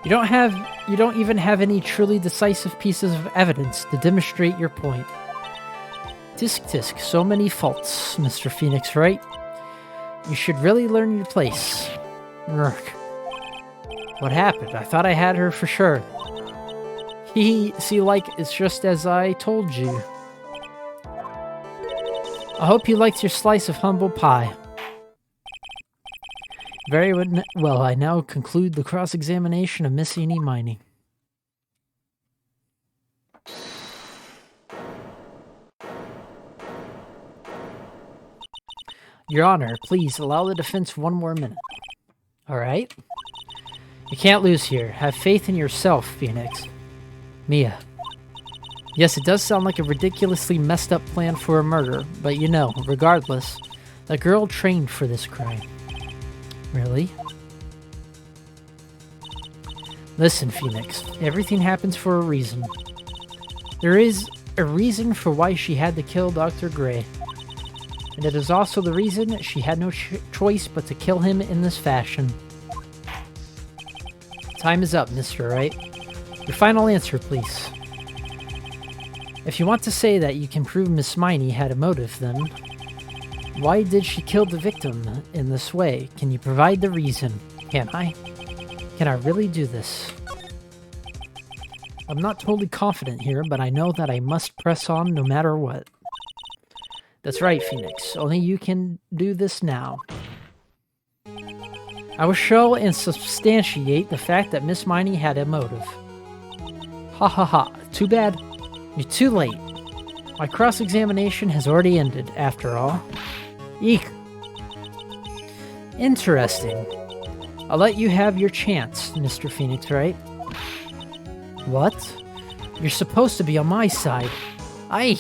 You don't even have any truly decisive pieces of evidence to demonstrate your point. Tisk tisk, so many faults, Mr. Phoenix Wright. You should really learn your place. Urgh. What happened? I thought I had her for sure. See, it's just as I told you. I hope you liked your slice of humble pie. Very well, I now conclude the cross-examination of Miss Eenie Miney. Your Honor, please allow the defense one more minute. Alright? You can't lose here. Have faith in yourself, Phoenix. Mia. Yes, it does sound like a ridiculously messed up plan for a murder, but you know, regardless, that girl trained for this crime. Really? Listen, Phoenix, everything happens for a reason. There is a reason for why she had to kill Dr. Gray. And it is also the reason she had no choice but to kill him in this fashion. Time is up, Mr. Wright. Your final answer, please. If you want to say that you can prove Miss Miney had a motive, then why did she kill the victim in this way? Can you provide the reason? Can I? Can I really do this? I'm not totally confident here, but I know that I must press on no matter what. That's right, Phoenix. Only you can do this now. I will show and substantiate the fact that Miss Miney had a motive. Ha ha ha. Too bad. You're too late. My cross-examination has already ended, after all. Eek. Interesting. I'll let you have your chance, Mr. Phoenix, Wright? What? You're supposed to be on my side. Aye.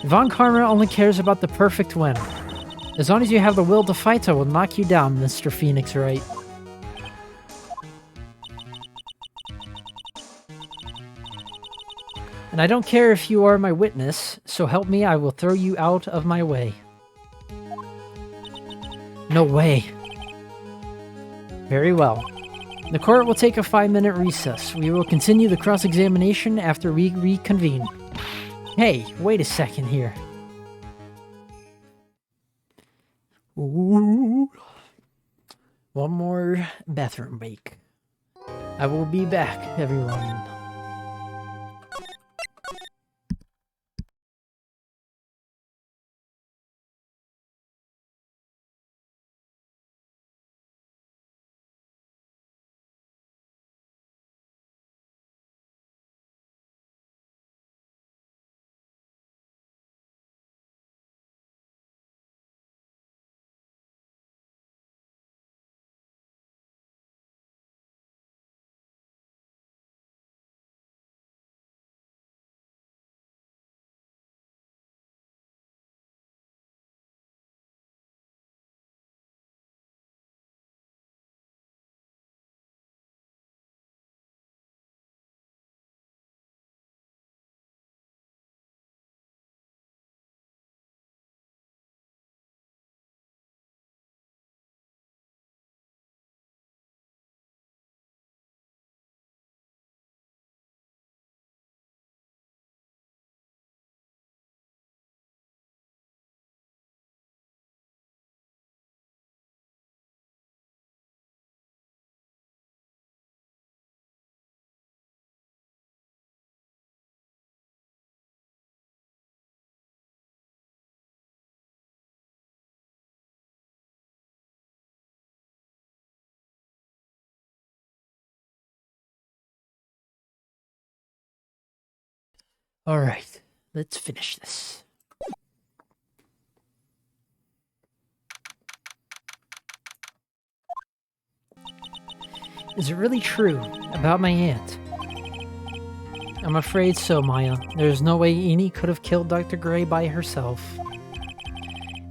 Von Karma only cares about the perfect win. As long as you have the will to fight, I will knock you down, Mr. Phoenix, Wright. And I don't care if you are my witness, so help me, I will throw you out of my way. No way. Very well. The court will take a 5-minute recess. We will continue the cross-examination after we reconvene. Hey, wait a second here. Ooh. One more bathroom break. I will be back, everyone. Alright, let's finish this. Is it really true about my aunt? I'm afraid so, Maya. There's no way Eni could have killed Dr. Gray by herself.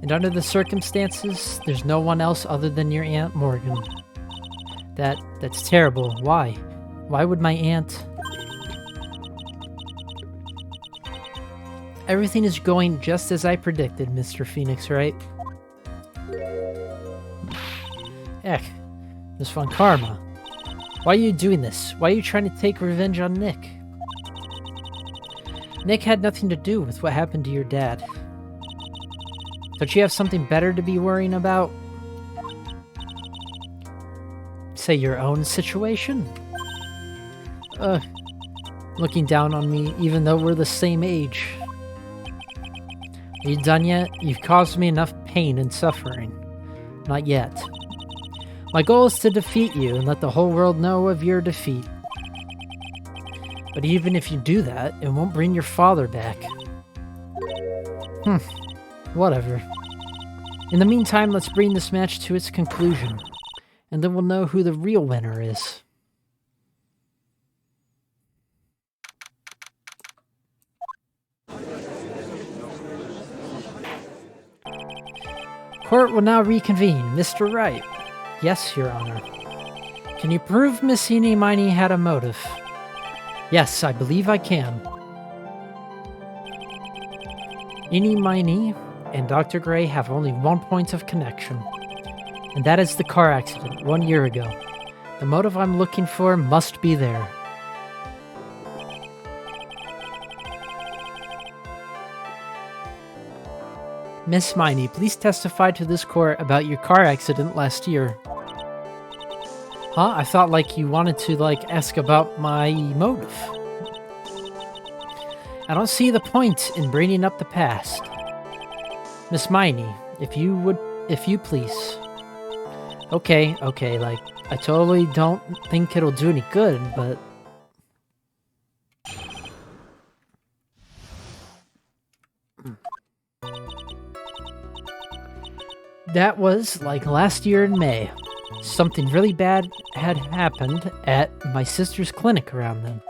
And under the circumstances, there's no one else other than your Aunt Morgan. That's terrible. Why? Why would my aunt... Everything is going just as I predicted, Mr. Phoenix, right? Heck, Miss Von Karma. Why are you doing this? Why are you trying to take revenge on Nick? Nick had nothing to do with what happened to your dad. Don't you have something better to be worrying about? Say your own situation? Looking down on me even though we're the same age. Are you done yet? You've caused me enough pain and suffering. Not yet. My goal is to defeat you and let the whole world know of your defeat. But even if you do that, it won't bring your father back. Whatever. In the meantime, let's bring this match to its conclusion. And then we'll know who the real winner is. Court will now reconvene. Mr. Wright. Yes, Your Honor. Can you prove Miss Eenie Miney had a motive? Yes, I believe I can. Eenie Miney and Dr. Gray have only one point of connection, and that is the car accident 1 year ago. The motive I'm looking for must be there. Miss Miney, please testify to this court about your car accident last year. Huh? I thought, you wanted to, ask about my motive. I don't see the point in bringing up the past. Miss Miney, if you please. Okay, like, I totally don't think it'll do any good, but... That was, like, last year in May. Something really bad had happened at my sister's clinic around then.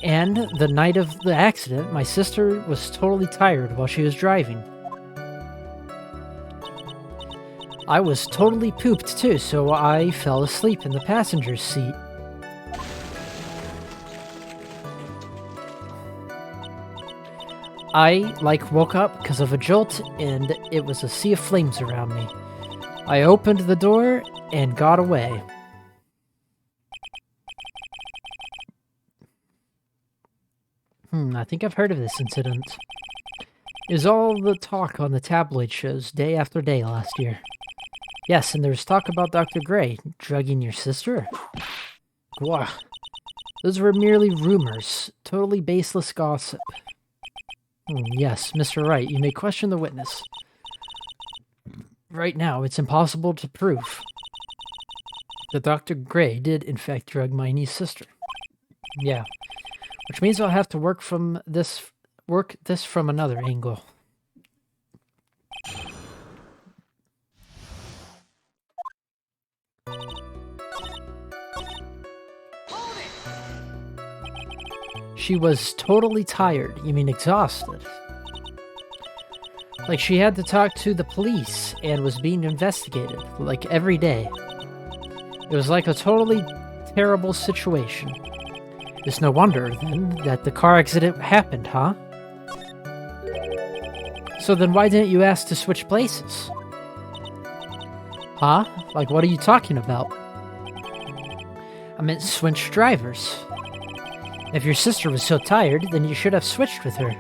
And the night of the accident, my sister was totally tired while she was driving. I was totally pooped too, so I fell asleep in the passenger's seat. I, like, woke up because of a jolt, and it was a sea of flames around me. I opened the door and got away. I think I've heard of this incident. It was all the talk on the tabloid shows day after day last year. Yes, and there was talk about Dr. Gray drugging your sister. Wow. Those were merely rumors, totally baseless gossip. Yes, Mr. Wright, you may question the witness. Right now, it's impossible to prove that Dr. Gray did, in fact, drug my niece's sister. Yeah, which means I'll have to work this from another angle. She was totally tired. You mean exhausted? Like she had to talk to the police and was being investigated, like every day. It was like a totally terrible situation. It's no wonder, then, that the car accident happened, huh? So then why didn't you ask to switch places? Huh? Like, what are you talking about? I meant switch drivers. If your sister was so tired, then you should have switched with her.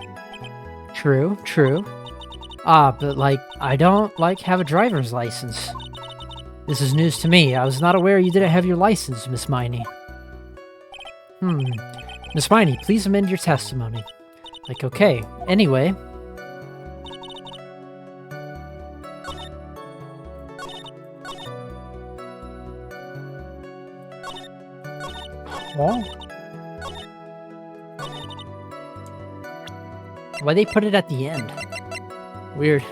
True. But, like, I don't, have a driver's license. This is news to me. I was not aware you didn't have your license, Miss Miney. Miss Miney, please amend your testimony. Like, okay. Anyway. Well... Why'd they put it at the end? Weird.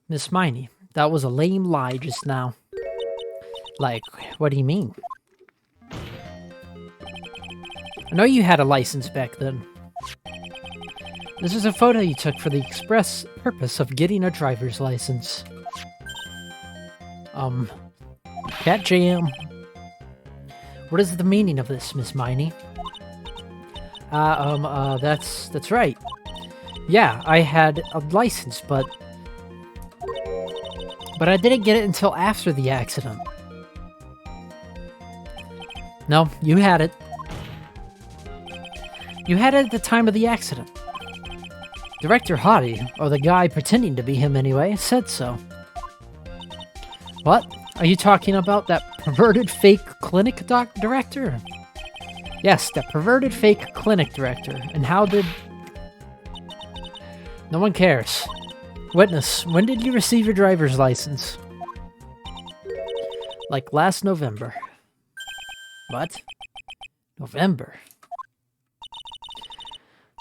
Miss Miney, that was a lame lie just now. Like, what do you mean? I know you had a license back then. This is a photo you took for the express purpose of getting a driver's license. Cat jam. What is the meaning of this, Miss Miney? That's right. Yeah, I had a license, but I didn't get it until after the accident. No, you had it. You had it at the time of the accident. Director Hottie, or the guy pretending to be him anyway, said so. What? Are you talking about that perverted fake clinic director? Yes, that perverted fake clinic director. And how did... No one cares. Witness, when did you receive your driver's license? Like last November. What? November?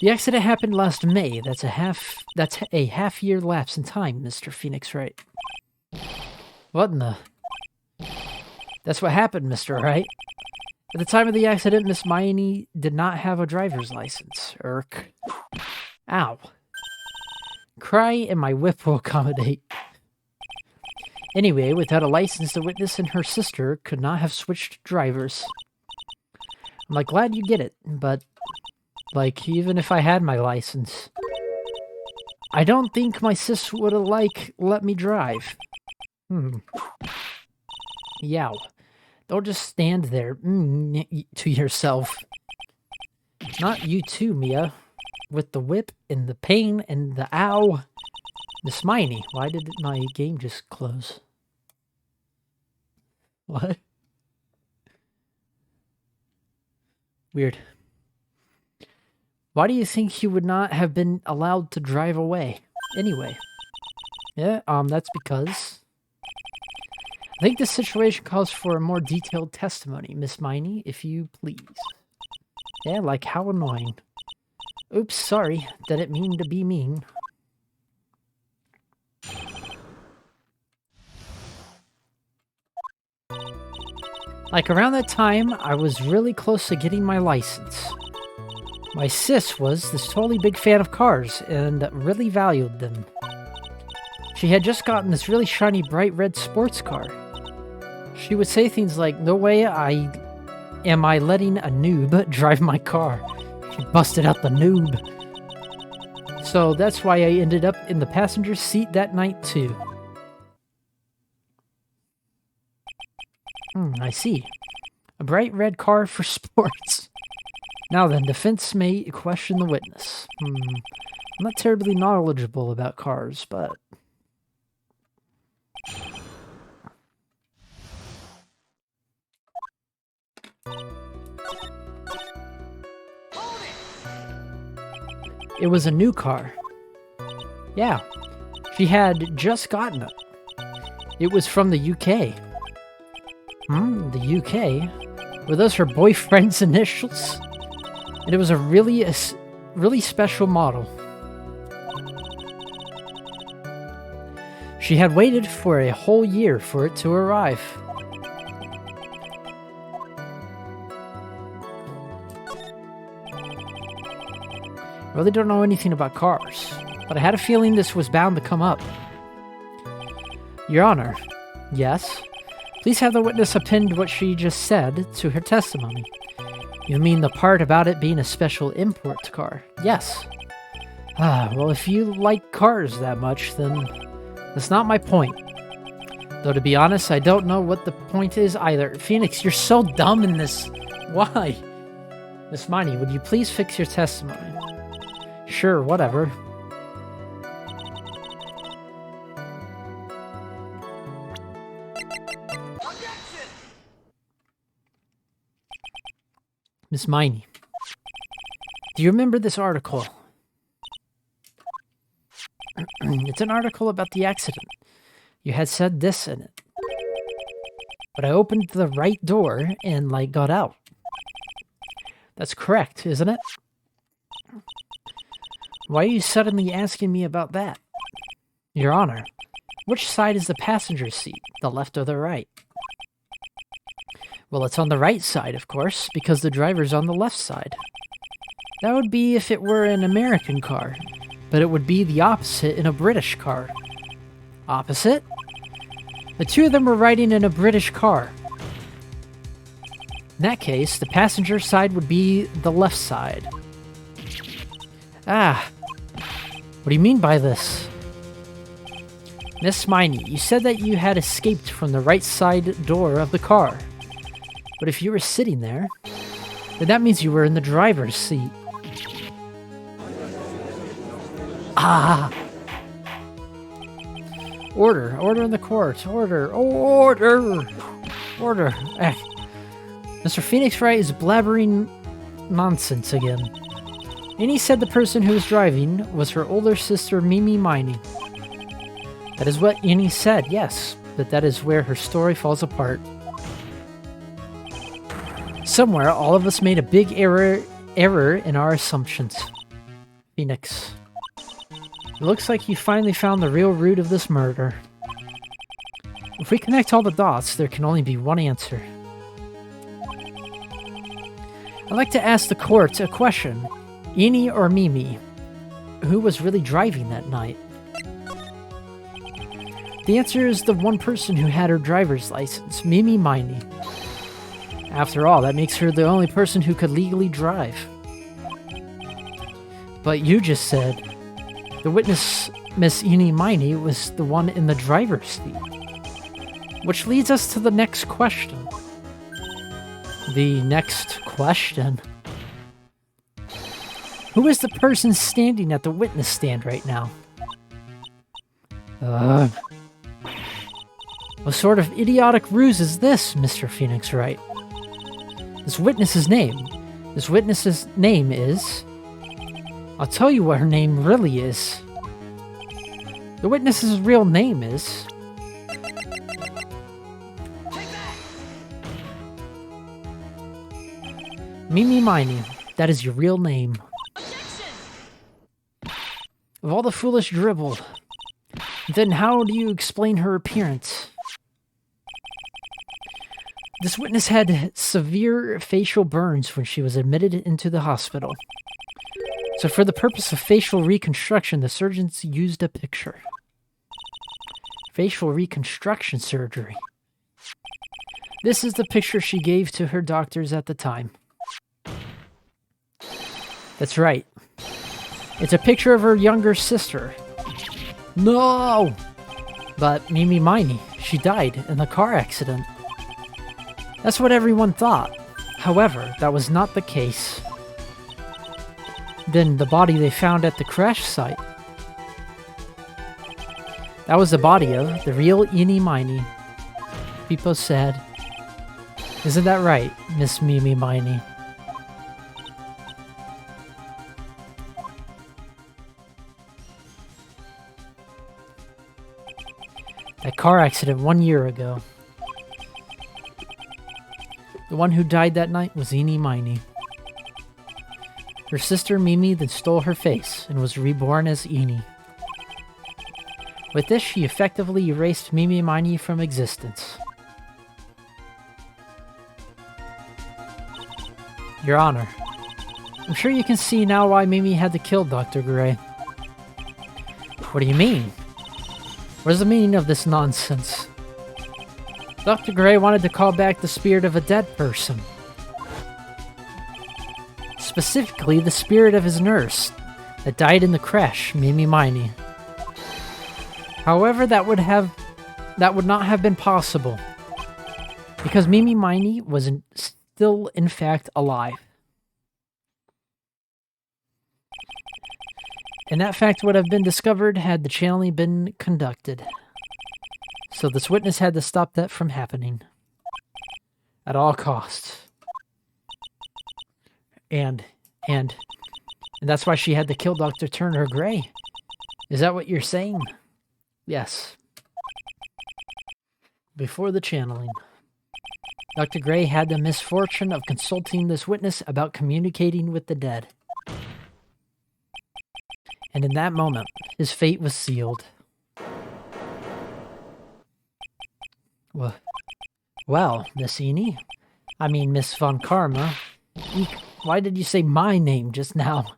The accident happened last May. That's a half-year lapse in time, Mr. Phoenix Wright. What in the... That's what happened, Mr. Wright. At the time of the accident, Miss Miney did not have a driver's license. Irk. Ow. Cry and my whip will accommodate. Anyway, without a license, the witness and her sister could not have switched drivers. I'm like, glad you get it, but, like, even if I had my license, I don't think my sis would have, let me drive. Yow. Don't just stand there to yourself. Not you too, Mia. With the whip and the pain and the ow. Miss Miney, why did my game just close? What? Weird. Why do you think he would not have been allowed to drive away? Anyway. Yeah, that's because... I think this situation calls for a more detailed testimony, Miss Miney, if you please. Yeah, like how annoying. Oops, sorry. Didn't mean to be mean. Like around that time, I was really close to getting my license. My sis was this totally big fan of cars and really valued them. She had just gotten this really shiny bright red sports car. She would say things like, "No way am I letting a noob drive my car." She busted out the noob. So that's why I ended up in the passenger seat that night too. I see. A bright red car for sports. Now then, defense may question the witness. I'm not terribly knowledgeable about cars, but... It was a new car. Yeah, she had just gotten it. It was from the UK. The UK? Were those her boyfriend's initials? And it was a really special model. She had waited for a whole year for it to arrive. I really don't know anything about cars, but I had a feeling this was bound to come up. Your Honor, yes? Please have the witness append what she just said to her testimony. You mean the part about it being a special import car? Yes. Well, if you like cars that much, then that's not my point. Though, to be honest, I don't know what the point is either. Phoenix, you're so dumb in this. Why? Miss Miney, would you please fix your testimony? Sure, whatever. Miss Miney, do you remember this article? It's an article about the accident. You had said this in it. But I opened the right door and, got out. That's correct, isn't it? Why are you suddenly asking me about that? Your Honor, which side is the passenger seat, the left or the right? Well, it's on the right side, of course, because the driver's on the left side. That would be if it were an American car, but it would be the opposite in a British car. Opposite? The two of them were riding in a British car. In that case, the passenger side would be the left side. What do you mean by this? Miss Miney, you said that you had escaped from the right side door of the car. But if you were sitting there, then that means you were in the driver's seat. Order. Order in the court. Order. Order. Mr. Phoenix Wright is blabbering nonsense again. Annie said the person who was driving was her older sister, Mimi Miney. That is what Annie said, yes, but that is where her story falls apart. Somewhere, all of us made a big error in our assumptions. Phoenix. It looks like you finally found the real root of this murder. If we connect all the dots, there can only be one answer. I'd like to ask the court a question. Annie or Mimi? Who was really driving that night? The answer is the one person who had her driver's license, Mimi Miney. After all, that makes her the only person who could legally drive. But you just said the witness, Miss Annie Miney, was the one in the driver's seat. Which leads us to the next question. The next question? Who is the person standing at the witness stand right now? What sort of idiotic ruse is this, Mr. Phoenix Wright? This witness's name. This witness's name is... I'll tell you what her name really is. The witness's real name is... Mimi Miney. That is your real name. Of all the foolish dribble, then how do you explain her appearance? This witness had severe facial burns when she was admitted into the hospital. So for the purpose of facial reconstruction, the surgeons used a picture. Facial reconstruction surgery. This is the picture she gave to her doctors at the time. That's right. It's a picture of her younger sister. No! But Mimi Miney, she died in a car accident. That's what everyone thought. However, that was not the case. Then the body they found at the crash site. That was the body of the real Eenie Miney. People said. Isn't that right, Miss Mimi Miney? That car accident 1 year ago. The one who died that night was Eenie Miney. Her sister Mimi then stole her face and was reborn as Eenie. With this, she effectively erased Mimi Miney from existence. Your Honor, I'm sure you can see now why Mimi had to kill Dr. Gray. What do you mean? What is the meaning of this nonsense? Dr. Gray wanted to call back the spirit of a dead person. Specifically, the spirit of his nurse that died in the crash, Mimi Miney. However, that would not have been possible, because Mimi Miney was still, in fact, alive. And that fact would have been discovered had the channeling been conducted. So this witness had to stop that from happening. At all costs. And that's why she had to kill Dr. Turner Gray. Is that what you're saying? Yes. Before the channeling, Dr. Gray had the misfortune of consulting this witness about communicating with the dead. And in that moment, his fate was sealed. Well, Miss Eenie. I mean, Miss Von Karma. Why did you say my name just now?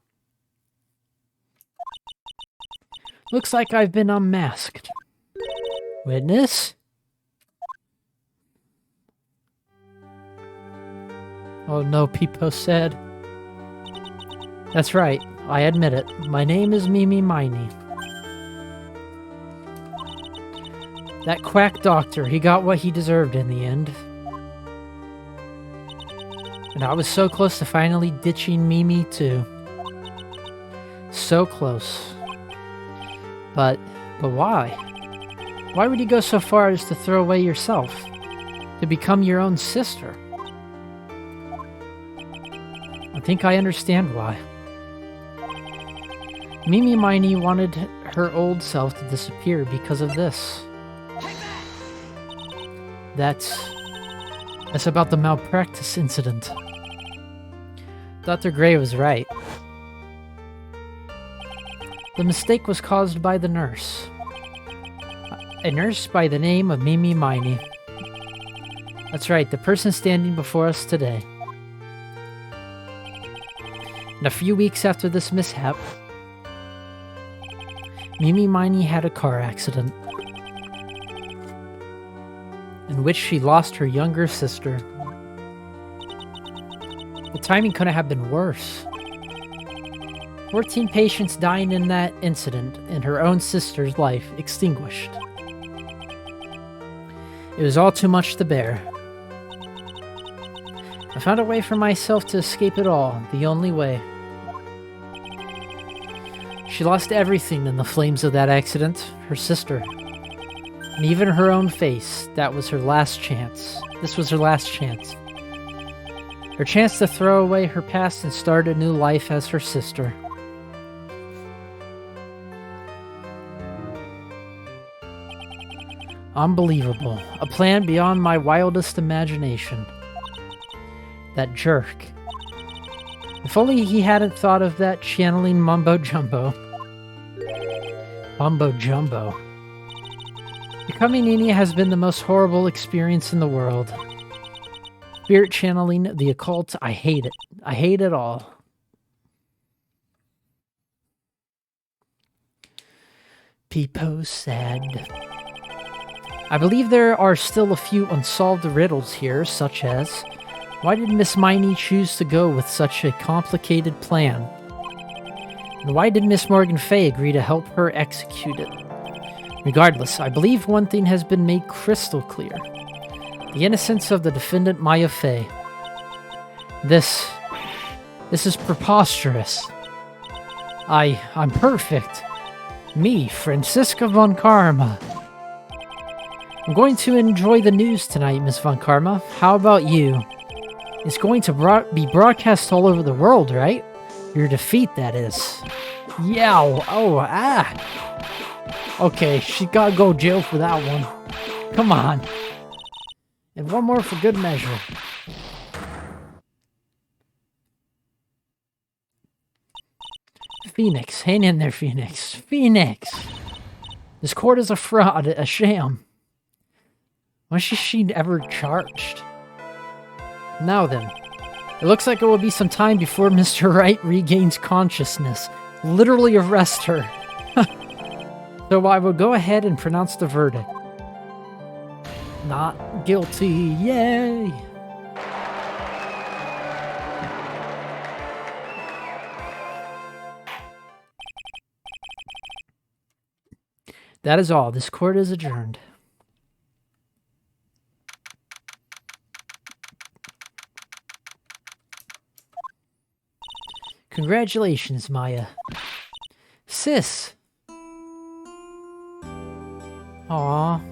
Looks like I've been unmasked. Witness? Oh no, Peepo said. That's right, I admit it. My name is Mimi Miney. That quack doctor, he got what he deserved in the end. And I was so close to finally ditching Mimi too. So close. But why? Why would you go so far as to throw away yourself? To become your own sister? I think I understand why. Mimi Miney wanted her old self to disappear because of this. That's about the malpractice incident. Dr. Gray was right. The mistake was caused by the nurse. A nurse by the name of Mimi Miney. That's right, the person standing before us today. And a few weeks after this mishap, Mimi Miney had a car accident in which she lost her younger sister. The timing couldn't have been worse. 14 patients dying in that incident and her own sister's life extinguished. It was all too much to bear. I found a way for myself to escape it all, the only way. She lost everything in the flames of that accident, her sister. And even her own face. That was her last chance. This was her last chance. Her chance to throw away her past and start a new life as her sister. Unbelievable. A plan beyond my wildest imagination. That jerk. If only he hadn't thought of that channeling mumbo-jumbo. Mumbo-jumbo. Becoming Nini has been the most horrible experience in the world. Spirit channeling, the occult, I hate it. I hate it all. Peepo sad. I believe there are still a few unsolved riddles here, such as, why did Miss Miney choose to go with such a complicated plan? And why did Miss Morgan Fay agree to help her execute it? Regardless, I believe one thing has been made crystal clear. The innocence of the defendant Maya Fay. This is preposterous. I'm perfect. Me, Franziska von Karma. I'm going to enjoy the news tonight, Miss von Karma. How about you? It's going to be broadcast all over the world, right? Your defeat, that is. Yeah, oh, ah. Okay, she gotta go to jail for that one. Come on. And one more for good measure. Phoenix, hang in there, Phoenix. Phoenix! This court is a fraud, a sham. Was she ever charged? Now then, it looks like it will be some time before Mr. Wright regains consciousness. Literally arrest her. So I will go ahead and pronounce the verdict. Not guilty, yay! That is all. This court is adjourned. Congratulations, Maya. Sis! Aww.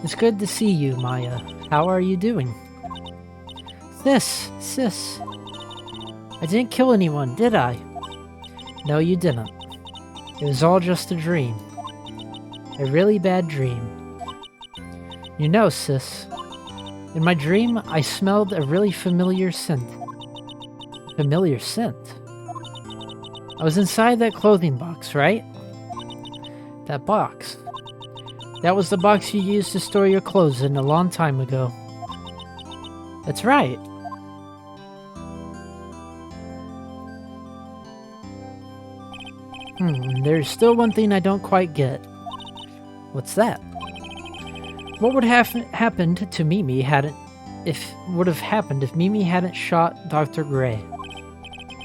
It's good to see you, Maya. How are you doing? Sis! I didn't kill anyone, did I? No, you didn't. It was all just a dream. A really bad dream. You know, sis, in my dream, I smelled a really familiar scent. Familiar scent? I was inside that clothing box, right? That box. That was the box you used to store your clothes in a long time ago. That's right. There's still one thing I don't quite get. What's that? What would have happened to Mimi would have happened if Mimi hadn't shot Dr. Gray?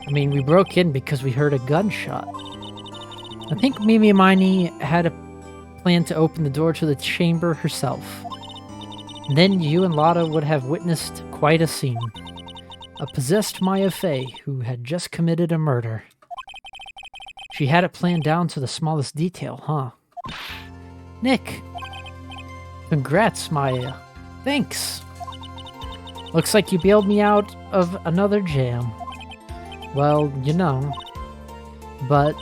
I mean, we broke in because we heard a gunshot. I think Mimi Miney had a plan to open the door to the chamber herself. And then you and Lotta would have witnessed quite a scene. A possessed Maya Fey who had just committed a murder. She had it planned down to the smallest detail, huh? Nick! Congrats, Maya. Thanks! Looks like you bailed me out of another jam. Well, you know. But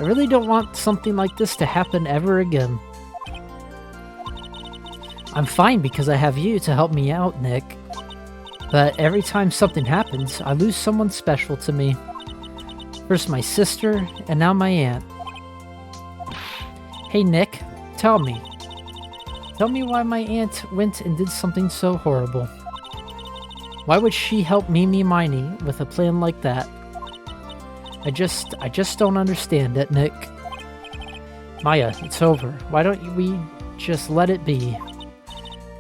I really don't want something like this to happen ever again. I'm fine because I have you to help me out, Nick. But every time something happens, I lose someone special to me. First my sister, and now my aunt. Hey Nick, tell me. Tell me why my aunt went and did something so horrible. Why would she help Mimi Miney with a plan like that? I just don't understand it, Nick. Maya, it's over. Why don't we just let it be?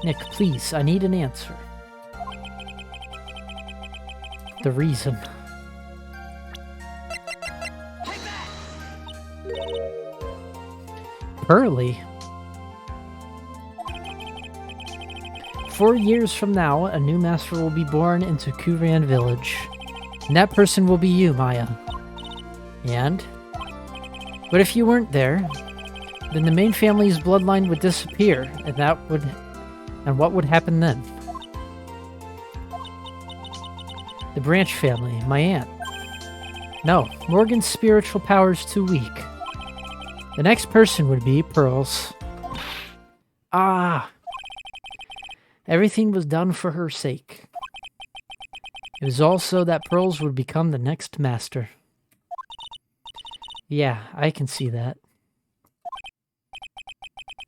Nick, please, I need an answer. The reason. Pearly? 4 years from now, a new master will be born into Kuran village. And that person will be you, Maya. And? But if you weren't there, then the main family's bloodline would disappear, and what would happen then? The Branch family, my aunt. No, Morgan's spiritual power is too weak. The next person would be Pearls. Ah! Everything was done for her sake. It was also that Pearls would become the next master. Yeah, I can see that.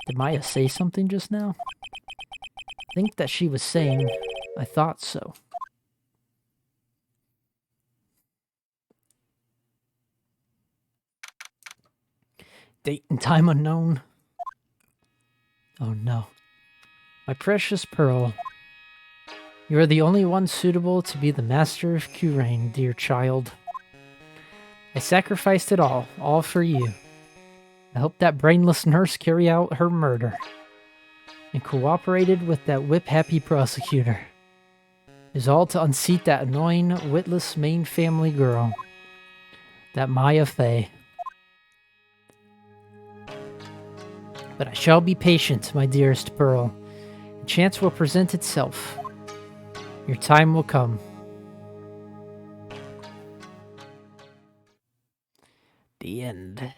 Did Maya say something just now? I think that she was saying, I thought so. Date and time unknown. Oh no. My precious Pearl. You are the only one suitable to be the master of Kurain, dear child. I sacrificed it all for you. I hope that brainless nurse carry out her murder and cooperated with that whip-happy prosecutor. It is all to unseat that annoying, witless main family girl. That Maya Fey. But I shall be patient, my dearest Pearl. A chance will present itself. Your time will come. The end.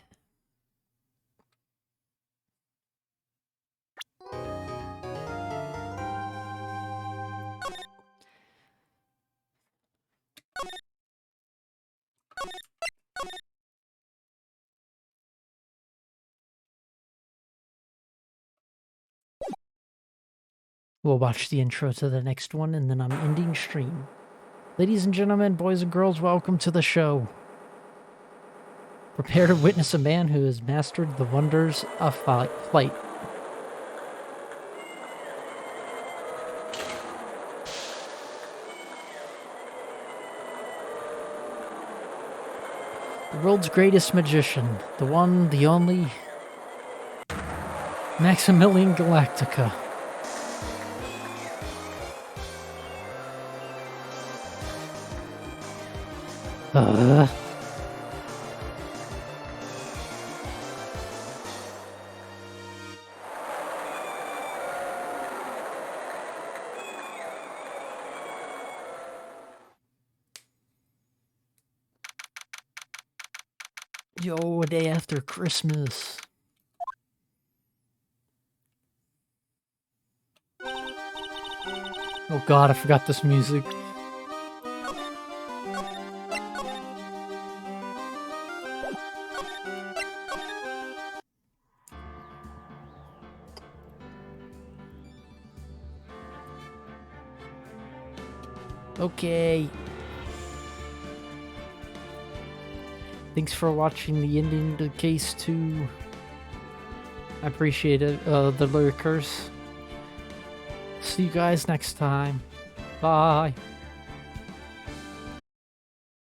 We'll watch the intro to the next one, and then I'm ending stream. Ladies and gentlemen, boys and girls, welcome to the show. Prepare to witness a man who has mastered the wonders of flight. The world's greatest magician, the one, the only, Maximilian Galactica. Yo, a day after Christmas. Oh god, I forgot this music. Okay. Thanks for watching the ending to Case 2. I appreciate it, the lurkers. See you guys next time. Bye.